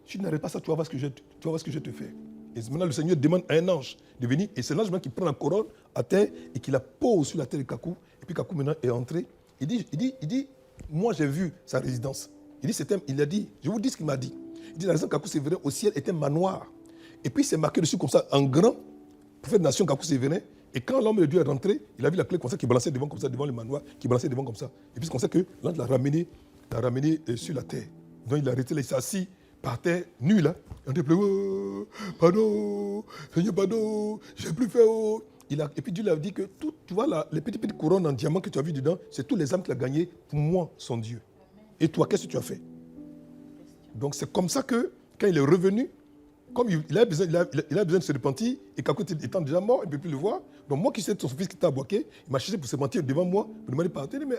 Si tu n'arrêtes pas ça, tu vas voir ce que je vais te faire. Et maintenant le Seigneur demande à un ange de venir, et c'est l'ange qui prend la couronne à terre et qui la pose sur la tête de Kakou. Et puis Kakou maintenant est entré. Il dit, moi j'ai vu sa résidence. Il a dit, je vous dis ce qu'il m'a dit. Il dit, la résidence de Kakou Sévérin au ciel était un manoir. Et puis c'est marqué dessus comme ça, en grand, prophète de nation Kakou Sévérin. Et quand l'homme de Dieu est rentré, il a vu la clé comme ça, qui balançait devant comme ça, devant le manoir, qui balançait devant comme ça. Et puis c'est comme ça que l'ange l'a ramené sur la terre. Donc il a arrêté, il s'est assis par terre, nu là. Il a dit, pardon, Seigneur, pardon, je n'ai plus fait. Et puis Dieu lui a dit que tout, tu vois, les petites couronnes en diamant que tu as vu dedans, c'est tous les âmes qu'il a gagnées pour moi, son Dieu. Et toi, qu'est-ce que tu as fait? Donc c'est comme ça que, quand il est revenu, comme il a besoin de se repentir, et Kakou étant déjà mort, il ne peut plus le voir. Donc moi qui sais son fils qui était à Boaké, il m'a cherché pour se mentir devant moi, pour demander pardon. Mais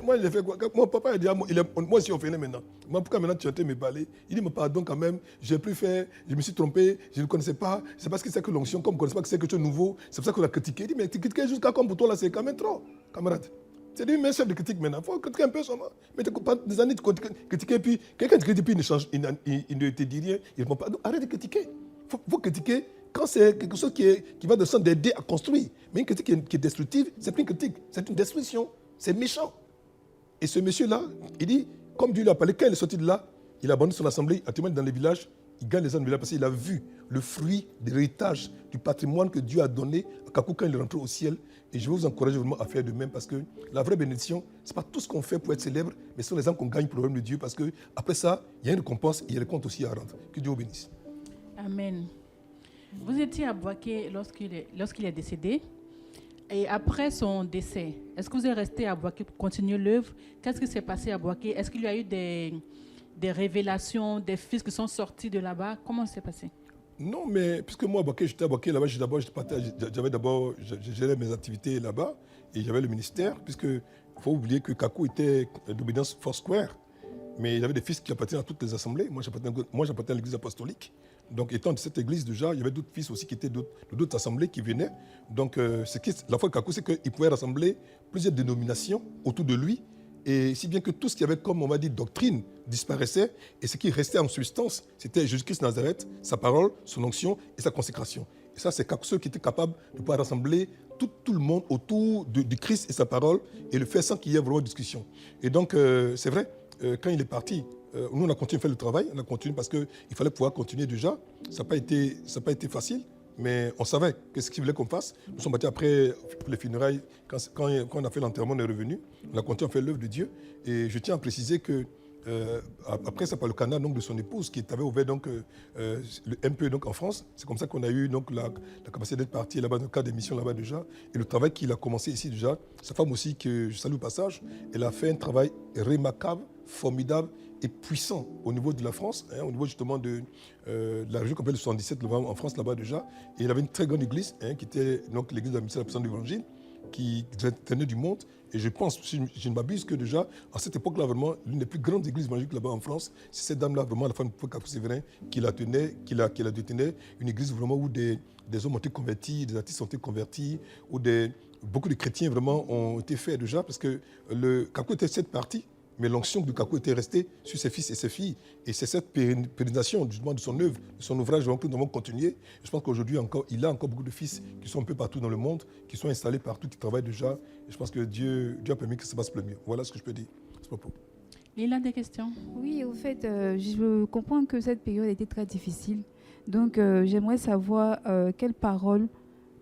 moi, il a fait quoi? Mon papa a dit, moi aussi on fait maintenant. Moi, pourquoi maintenant tu as été me parler? Il dit, mais pardon quand même, je n'ai plus fait, je me suis trompé, je ne connaissais pas, c'est parce que c'est que l'onction, comme on ne connaissait pas que c'est quelque chose de nouveau, c'est pour ça qu'on a critiqué. Il dit, mais tu critiques jusqu'à comme pour toi là, c'est quand même trop, camarade. C'est lui même chef de critique maintenant. Il faut critiquer un peu seulement. Mais des années, tu critiques, et puis quelqu'un te critique, puis il ne te dit rien, il ne répond pas. Donc, arrête de critiquer. Il faut critiquer quand c'est quelque chose qui va de sens d'aider à construire. Mais une critique qui est destructive, c'est plus une critique, c'est une destruction. C'est méchant. Et ce monsieur-là, il dit, comme Dieu lui a parlé, quand il est sorti de là, il a abandonné son assemblée, il a témoigné dans les villages, il gagne les âmes du village parce qu'il a vu le fruit de l'héritage, du patrimoine que Dieu a donné à Kakou quand il est rentré au ciel. Et je vais vous encourager vraiment à faire de même parce que la vraie bénédiction, ce n'est pas tout ce qu'on fait pour être célèbre, mais ce sont les âmes qu'on gagne pour le royaume de Dieu parce qu'après ça, il y a une récompense et il y a des comptes aussi à rendre. Que Dieu vous bénisse. Amen. Vous étiez à Boaké lorsqu'il est décédé. Et après son décès, est-ce que vous êtes resté à Boaké pour continuer l'œuvre? Qu'est-ce qui s'est passé à Boaké? Est-ce qu'il y a eu des révélations, des fils qui sont sortis de là-bas? Comment ça s'est passé? Non, mais puisque moi, j'étais à Boaké, là-bas, je gérais mes activités là-bas et j'avais le ministère, puisque il faut oublier que Kakou était d'obédience Foursquare, mais il y avait des fils qui appartenaient à toutes les assemblées. Moi, j'appartenais à l'église apostolique. Donc, étant de cette église déjà, il y avait d'autres fils aussi qui étaient d'autres assemblées qui venaient. Donc, la foi de Kakou, c'est qu'il pouvait rassembler plusieurs dénominations autour de lui. Et si bien que tout ce qu'il y avait comme, on va dire, doctrine disparaissait, et ce qui restait en substance, c'était Jésus-Christ Nazareth, sa parole, son onction et sa consécration. Et ça, c'est ceux qui étaient capables de pouvoir rassembler tout le monde autour du Christ et sa parole, et le faire sans qu'il y ait vraiment de discussion. Et donc, c'est vrai, quand il est parti, nous, on a continué à faire le travail, on a continué parce qu'il fallait pouvoir continuer déjà. Ça n'a pas été facile. Mais on savait qu'est-ce qu'il voulait qu'on fasse. Nous sommes partis après les funérailles. Quand on a fait l'enterrement, on est revenu. On a continué à faire l'œuvre de Dieu. Et je tiens à préciser que après ça, par le canal donc, de son épouse qui avait ouvert donc, le MP donc, en France, c'est comme ça qu'on a eu donc, la capacité d'être parti là-bas dans le cadre des missions là-bas déjà. Et le travail qu'il a commencé ici déjà, sa femme aussi, que je salue au passage, elle a fait un travail remarquable, formidable et puissant au niveau de la France, au niveau justement de la région qu'on appelle le 77 en France là-bas déjà. Et il avait une très grande église qui était donc l'église de la mission de la puissance de l'évangile qui tenait du monde. Et je pense, si je ne m'abuse, que déjà, à cette époque-là, vraiment, l'une des plus grandes églises évangéliques là-bas en France, c'est cette dame-là, vraiment, la femme de Kakou Sévérin, qui la détenait. Une église vraiment où des hommes ont été convertis, des artistes ont été convertis, où beaucoup de chrétiens vraiment ont été faits déjà, parce que le Kakou était cette partie. Mais l'onction de Kakou était restée sur ses fils et ses filles. Et c'est cette pérennisation justement de son œuvre, de son ouvrage que nous avons continué. Je pense qu'aujourd'hui, il a encore beaucoup de fils qui sont un peu partout dans le monde, qui sont installés partout, qui travaillent déjà. Et je pense que Dieu a permis que ça se passe le mieux. Voilà ce que je peux dire à ce propos. Lila, des questions? Oui, au fait, je comprends que cette période était très difficile. Donc, j'aimerais savoir quelle parole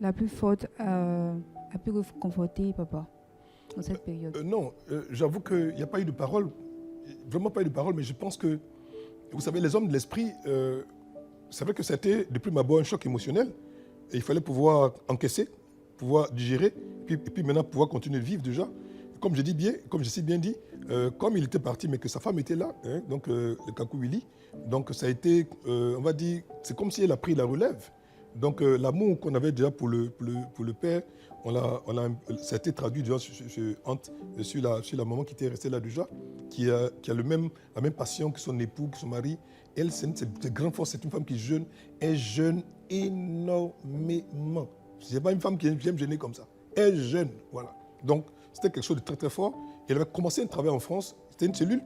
la plus forte a pu réconforter papa dans cette période. Non, j'avoue qu'il n'y a pas eu de parole, vraiment pas eu de parole, mais je pense que, vous savez, les hommes de l'esprit, c'est vrai que c'était depuis ma un choc émotionnel, et il fallait pouvoir encaisser, pouvoir digérer, et puis maintenant pouvoir continuer de vivre déjà. Comme je sais bien dit, comme il était parti, mais que sa femme était là, donc le Kakou Willy, donc ça a été, on va dire, c'est comme si elle a pris la relève. Donc l'amour qu'on avait déjà pour le père, ça a été traduit déjà sur la maman qui était restée là déjà, qui a la même passion que son époux, que son mari. Elle, c'est une grande force, c'est une femme qui jeûne. Elle jeûne énormément. Ce n'est pas une femme qui aime jeûner comme ça. Elle jeûne, voilà. Donc c'était quelque chose de très très fort. Elle avait commencé un travail en France. C'était une cellule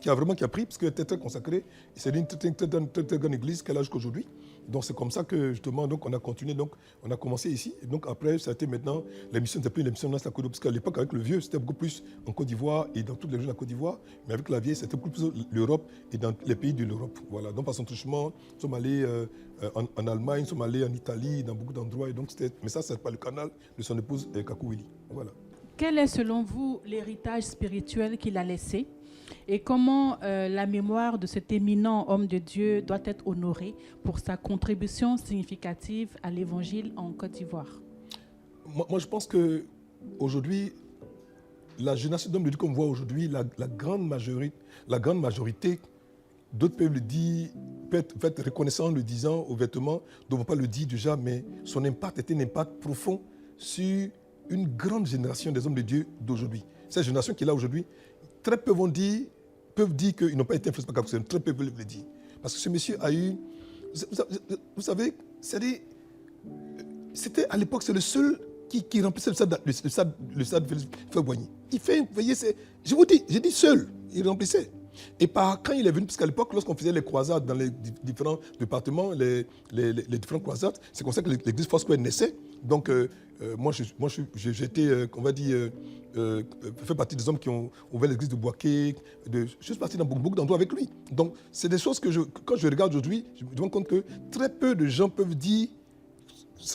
qui a pris, parce qu'elle était très consacrée. C'est une très grande église qu'elle a jusqu'aujourd'hui. Donc c'est comme ça que justement donc, on a continué, donc on a commencé ici. Et donc après, ça a été maintenant, l'émission n'était plus une émission dans la Côte d'Ivoire, parce qu'à l'époque avec le vieux, c'était beaucoup plus en Côte d'Ivoire et dans toutes les régions de la Côte d'Ivoire. Mais avec la vieille, c'était beaucoup plus l'Europe et dans les pays de l'Europe. Voilà. Donc par son truchement, nous sommes allés en Allemagne, nous sommes allés en Italie, dans beaucoup d'endroits. Et donc mais ça, c'est pas le canal de son épouse Kakou Willy. Voilà. Quel est selon vous l'héritage spirituel qu'il a laissé? Et comment la mémoire de cet éminent homme de Dieu doit être honorée pour sa contribution significative à l'Évangile en Côte d'Ivoire? Moi, je pense qu'aujourd'hui, la génération d'hommes de Dieu qu'on voit aujourd'hui, la grande majorité, d'autres peuvent le dire, peut être reconnaissant en le disant ouvertement, ne vont pas le dire déjà, mais son impact était un impact profond sur une grande génération des hommes de Dieu d'aujourd'hui. Cette génération qui est là aujourd'hui, très peu peuvent dire qu'ils n'ont pas été influencés par Kakou Sévérin. Très peu peuvent le dire. Parce que ce monsieur a eu... Vous savez, c'était à l'époque, c'est le seul qui remplissait le stade Feu-Boigny. Vous voyez, je vous dis, j'ai dit seul, il remplissait. Et quand il est venu, parce qu'à l'époque, lorsqu'on faisait les croisades dans les différents départements, les différentes croisades, c'est comme ça que l'église Foursquare naissait. Donc, moi, j'étais, on va dire, fait partie des hommes qui ont ouvert l'église de Boaké. Je suis parti dans beaucoup d'endroits avec lui. Donc, c'est des choses que quand je regarde aujourd'hui, je me rends compte que très peu de gens peuvent dire,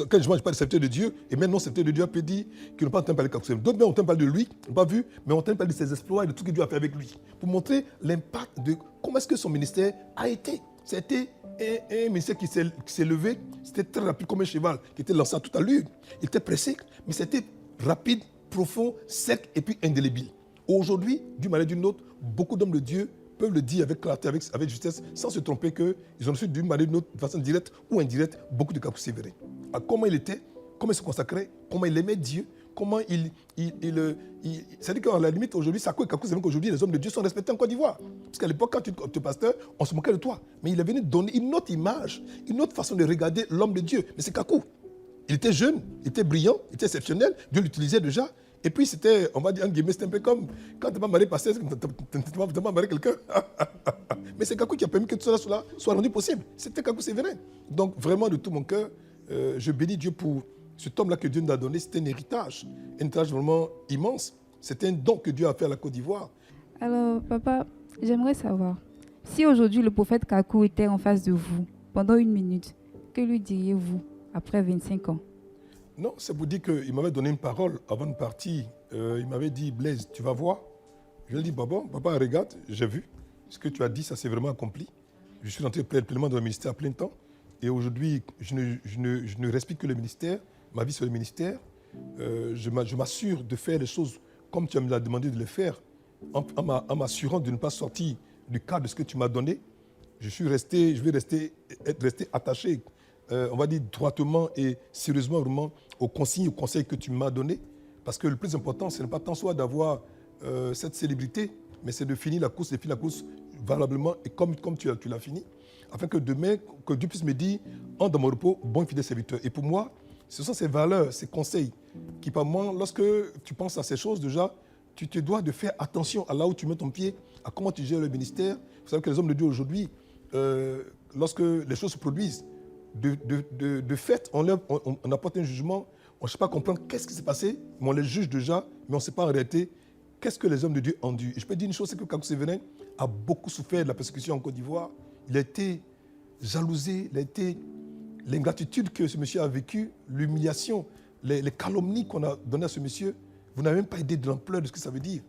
quand je ne pas de serviteur de Dieu, et même non serviteur de Dieu peut dire qu'ils n'ont pas entendu parler de Kakou Sévérin. D'autres ont entendu parler de lui, n'ont pas vu, mais ont entendu parler de ses exploits et de tout ce que Dieu a fait avec lui. Pour montrer l'impact de comment est-ce que son ministère a été. C'était un ministère qui s'est levé, c'était très rapide comme un cheval, qui était lancé à toute allure. Il était pressé, mais c'était rapide, profond, sec et puis indélébile. Aujourd'hui, d'une manière ou d'une autre, beaucoup d'hommes de Dieu peuvent le dire avec clarté, avec justesse, sans se tromper qu'ils ont reçu d'une manière ou d'une autre, de façon directe ou indirecte, beaucoup de Kakou Sévérin. Comment il était, comment il se consacrait, comment il aimait Dieu, comment c'est-à-dire qu'à la limite, aujourd'hui, Sako et Kakou Sévérin, qu'aujourd'hui, les hommes de Dieu sont respectés en Côte d'Ivoire. Parce qu'à l'époque, quand tu étais pasteur, on se moquait de toi. Mais il est venu donner une autre image, une autre façon de regarder l'homme de Dieu. Mais c'est Kakou. Il était jeune, il était brillant, il était exceptionnel. Dieu l'utilisait déjà. Et puis c'était, on va dire, c'était un peu comme quand tu n'as pas marié pasteur, tu n'as pas marié quelqu'un. Mais c'est Kakou qui a permis que tout cela soit rendu possible. C'était Kakou Sévérin. Donc vraiment, de tout mon cœur, je bénis Dieu pour cet homme-là que Dieu nous a donné. C'était un héritage vraiment immense. C'était un don que Dieu a fait à la Côte d'Ivoire. Alors, papa, j'aimerais savoir, si aujourd'hui le prophète Kakou était en face de vous pendant 1 minute, que lui diriez-vous après 25 ans? Non, c'est pour dire qu'il m'avait donné une parole avant de partir. Il m'avait dit, Blaise, tu vas voir. Je lui ai dit, papa, regarde, j'ai vu. Ce que tu as dit, ça s'est vraiment accompli. Je suis rentré pleinement dans le ministère à plein temps. Et aujourd'hui, je ne respecte que le ministère, ma vie sur le ministère. Je m'assure de faire les choses comme tu me l'as demandé de les faire, en m'assurant de ne pas sortir du cadre de ce que tu m'as donné. Je vais rester attaché, on va dire droitement et sérieusement vraiment aux consignes, aux conseils que tu m'as donnés. Parce que le plus important, ce n'est pas tant soit d'avoir cette célébrité, mais c'est de finir la course valablement et comme tu l'as fini, afin que demain, que Dieu puisse me dire, entre dans mon repos, bon et fidèle serviteur. Et pour moi, ce sont ces valeurs, ces conseils qui, par moi, lorsque tu penses à ces choses déjà, tu te dois de faire attention à là où tu mets ton pied, à comment tu gères le ministère. Vous savez que les hommes de Dieu aujourd'hui, lorsque les choses se produisent, de fait, on apporte un jugement, on ne sait pas comprendre qu'est-ce qui s'est passé, mais on les juge déjà, mais on ne sait pas en réalité qu'est-ce que les hommes de Dieu ont dû. Et je peux dire une chose, c'est que Kakou Sévérin a beaucoup souffert de la persécution en Côte d'Ivoire. Il a été jalousé, l'ingratitude que ce monsieur a vécue, l'humiliation, les calomnies qu'on a données à ce monsieur. Vous n'avez même pas idée de l'ampleur de ce que ça veut dire.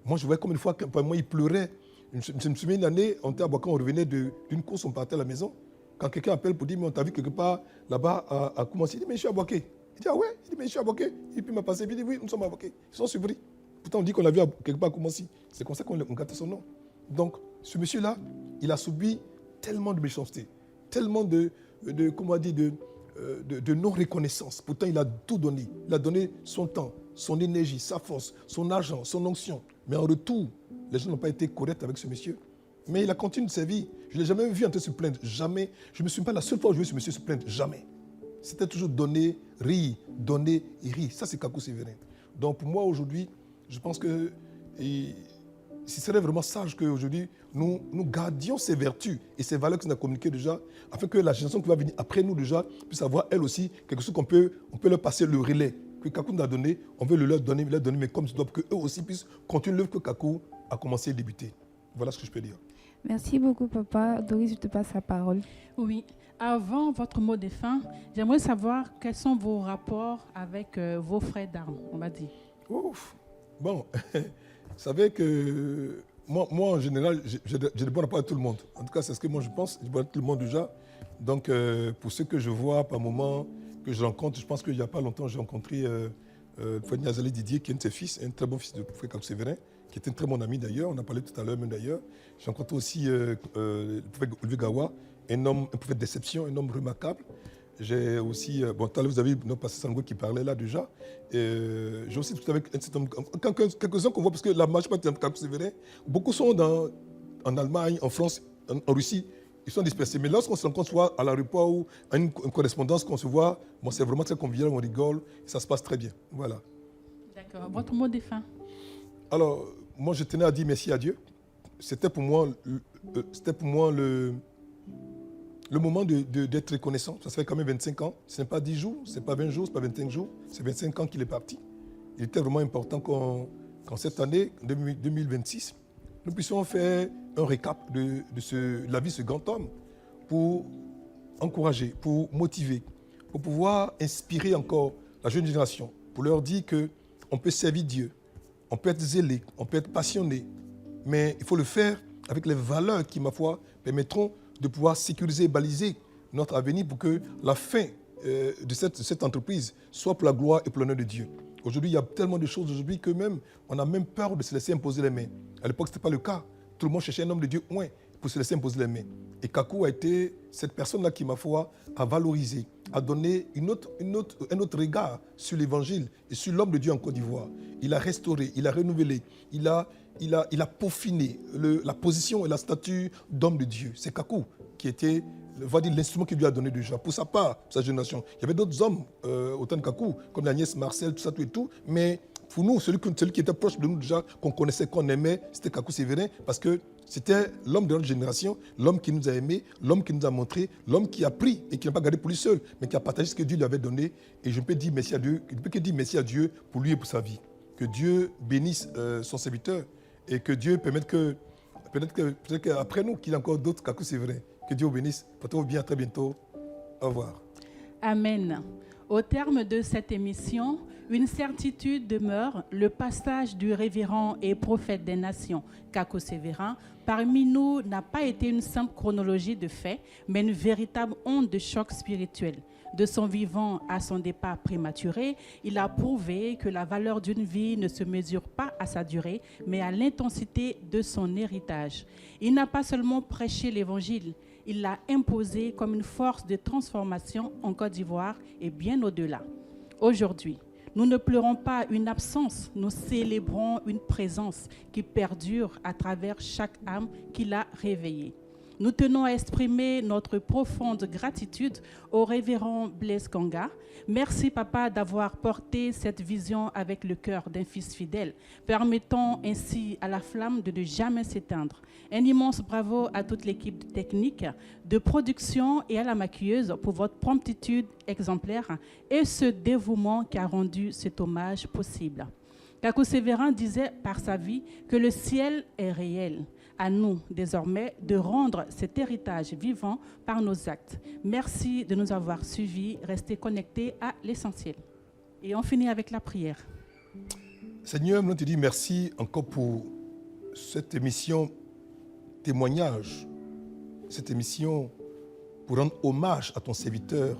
Moi, je voyais comme une fois, moi, il pleurait. Je me souviens une année, on était à Boakan, on revenait d'une course, on partait à la maison. Quand quelqu'un appelle pour dire, mais on t'a vu quelque part là-bas à commencer, il dit, mais je suis à Boaké. Il dit, ah ouais? Il dit, mais je suis à Boaké. Et puis il m'a passé, il dit, oui, nous sommes à Boaké. Ils sont surpris. Pourtant, on dit qu'on l'a vu quelque part à Koumassi. C'est comme ça qu'on gâtait son nom. Donc, ce monsieur-là, il a subi tellement de méchanceté, tellement de non-reconnaissance. Pourtant, il a tout donné. Il a donné son temps, son énergie, sa force, son argent, son onction. Mais en retour, les gens n'ont pas été corrects avec ce monsieur. Mais il a continué de servir. Je ne l'ai jamais vu en train de se plaindre. Jamais. Je ne me souviens pas la seule fois où j'ai vu ce monsieur se plaindre. Jamais. C'était toujours donner, rire, donner et rire. Ça, c'est Kakou Sévérin. Donc, pour moi, aujourd'hui, je pense que ce serait vraiment sage qu'aujourd'hui, nous gardions ces vertus et ces valeurs que nous avons communiquées déjà, afin que la génération qui va venir après nous déjà puisse avoir, elle aussi, quelque chose on peut leur passer le relais. Que Kakou nous a donné, on veut leur donner, mais comme ça doit, pour qu'eux aussi puissent continuer l'œuvre que Kakou a commencé à débuter. Voilà ce que je peux dire. Merci beaucoup, papa. Doris, je te passe la parole. Oui. Avant votre mot de fin, j'aimerais savoir quels sont vos rapports avec vos frères d'armes, on va dire. Ouf. Bon, vous savez que moi en général, j'ai de bons rapports avec tout le monde. En tout cas, c'est ce que moi je pense. Je vois tout le monde déjà. Donc, pour ceux que je vois par moment, que je rencontre, je pense qu'il n'y a pas longtemps, j'ai rencontré Fouad Azali Didier, qui est un de ses fils, un très bon fils de Frère Kakou Sévérin, qui était un très bon ami d'ailleurs. On a parlé tout à l'heure même d'ailleurs. J'ai rencontré aussi le prophète Olivier Gawa, un prophète d'exception, un homme remarquable. J'ai aussi, tout à l'heure vous avez notre pasteur Sango qui parlait là déjà. J'ai aussi tout avec cet homme, quelques-uns qu'on voit, parce que la majeure partie de Kakou Sévérin, beaucoup sont en Allemagne, en France, en Russie. Ils sont dispersés. Mais lorsqu'on se rencontre soit à l'aéroport ou à une correspondance qu'on se voit, bon, c'est vraiment très convivial, on rigole, et ça se passe très bien. Voilà. D'accord. Votre mot de fin? Alors, moi, je tenais à dire merci à Dieu. C'était pour moi le moment d'être reconnaissant. Ça fait quand même 25 ans. Ce n'est pas 10 jours, ce n'est pas 20 jours, ce n'est pas 25 jours. C'est 25 ans qu'il est parti. Il était vraiment important qu'en cette année, 2026, nous puissions faire un récap de la vie de ce grand homme pour encourager, pour motiver, pour pouvoir inspirer encore la jeune génération, pour leur dire qu'on peut servir Dieu, on peut être zélé, on peut être passionné, mais il faut le faire avec les valeurs qui, ma foi, permettront de pouvoir sécuriser et baliser notre avenir pour que la fin de cette entreprise soit pour la gloire et pour l'honneur de Dieu. Aujourd'hui, il y a tellement de choses aujourd'hui que même on a même peur de se laisser imposer les mains. À l'époque, ce n'était pas le cas. Tout le monde cherchait un homme de Dieu pour se laisser imposer les mains. Et Kakou a été cette personne-là qui, ma foi, a valorisé, a donné un autre regard sur l'évangile et sur l'homme de Dieu en Côte d'Ivoire. Il a restauré, il a renouvelé, il a peaufiné la position et la statue d'homme de Dieu. C'est Kakou qui était, on va dire, l'instrument qu'il lui a donné déjà. Pour sa part, pour sa génération. Il y avait d'autres hommes au temps de Kakou, comme Agnès Marcel, tout ça, tout et tout, mais pour nous, celui qui était proche de nous déjà, qu'on connaissait, qu'on aimait, c'était Kakou Sévérin, parce que c'était l'homme de notre génération, l'homme qui nous a aimés, l'homme qui nous a montré, l'homme qui a pris et qui n'a pas gardé pour lui seul, mais qui a partagé ce que Dieu lui avait donné. Et je peux dire merci à Dieu, je ne peux que dire merci à Dieu pour lui et pour sa vie. Que Dieu bénisse son serviteur et que Dieu permette que, peut-être qu'après nous, qu'il y ait encore d'autres Kakou Sévérin. Que Dieu vous bénisse. Portez-vous bien, à très bientôt. Au revoir. Amen. Au terme de cette émission, une certitude demeure, le passage du révérend et prophète des nations, Kakou Sévérin, parmi nous n'a pas été une simple chronologie de faits, mais une véritable onde de choc spirituel. De son vivant à son départ prématuré, il a prouvé que la valeur d'une vie ne se mesure pas à sa durée, mais à l'intensité de son héritage. Il n'a pas seulement prêché l'Évangile, il l'a imposé comme une force de transformation en Côte d'Ivoire et bien au-delà. Aujourd'hui, nous ne pleurons pas une absence, nous célébrons une présence qui perdure à travers chaque âme qu'il a réveillée. Nous tenons à exprimer notre profonde gratitude au révérend Blaise Kanga. Merci, Papa, d'avoir porté cette vision avec le cœur d'un fils fidèle, permettant ainsi à la flamme de ne jamais s'éteindre. Un immense bravo à toute l'équipe technique, de production et à la maquilleuse pour votre promptitude exemplaire et ce dévouement qui a rendu cet hommage possible. Kakou Sévérin disait par sa vie que le ciel est réel. À nous, désormais, de rendre cet héritage vivant par nos actes. Merci de nous avoir suivis. Restez connectés à l'essentiel. Et on finit avec la prière. Seigneur, nous te disons merci encore pour cette émission témoignage, cette émission pour rendre hommage à ton serviteur,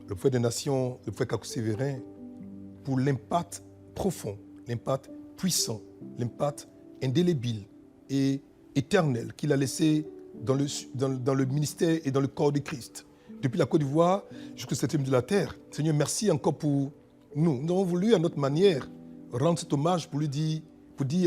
le prophète des nations, le prophète Kakou Sévérin, pour l'impact profond, l'impact puissant, l'impact indélébile et éternel qu'il a laissé dans le ministère et dans le corps de Christ. Depuis la Côte d'Ivoire jusqu'au septième de la terre. Seigneur, merci encore pour nous. Nous avons voulu à notre manière rendre cet hommage pour dire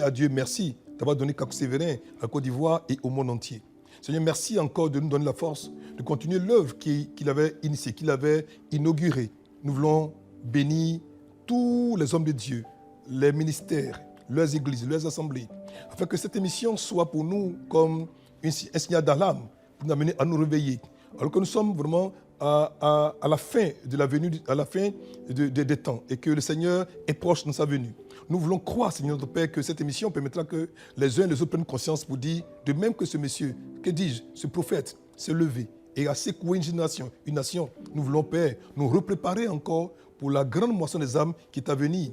à Dieu merci d'avoir donné Kakou Sévérin à la Côte d'Ivoire et au monde entier. Seigneur, merci encore de nous donner la force de continuer l'œuvre qu'il avait initiée, qu'il avait inaugurée. Nous voulons bénir tous les hommes de Dieu, les ministères, leurs églises, leurs assemblées, afin que cette émission soit pour nous comme un signal d'alarme pour nous amener à nous réveiller. Alors que nous sommes vraiment à la fin de la venue, à la fin des temps, et que le Seigneur est proche dans sa venue. Nous voulons croire, Seigneur notre Père, que cette émission permettra que les uns et les autres prennent conscience pour dire, de même que ce monsieur, que dis-je, ce prophète s'est levé et a secoué une nation. Nous voulons, Père, nous repréparer encore pour la grande moisson des âmes qui est à venir.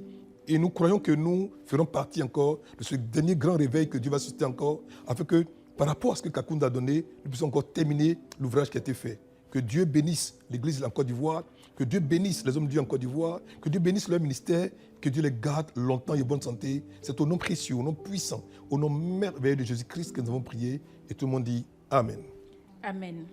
Et nous croyons que nous ferons partie encore de ce dernier grand réveil que Dieu va susciter encore, afin que, par rapport à ce que Kakou nous a donné, nous puissions encore terminer l'ouvrage qui a été fait. Que Dieu bénisse l'Église en Côte d'Ivoire, que Dieu bénisse les hommes de Dieu en Côte d'Ivoire, que Dieu bénisse leur ministère, que Dieu les garde longtemps et en bonne santé. C'est au nom précieux, au nom puissant, au nom merveilleux de Jésus-Christ que nous avons prié. Et tout le monde dit Amen. Amen.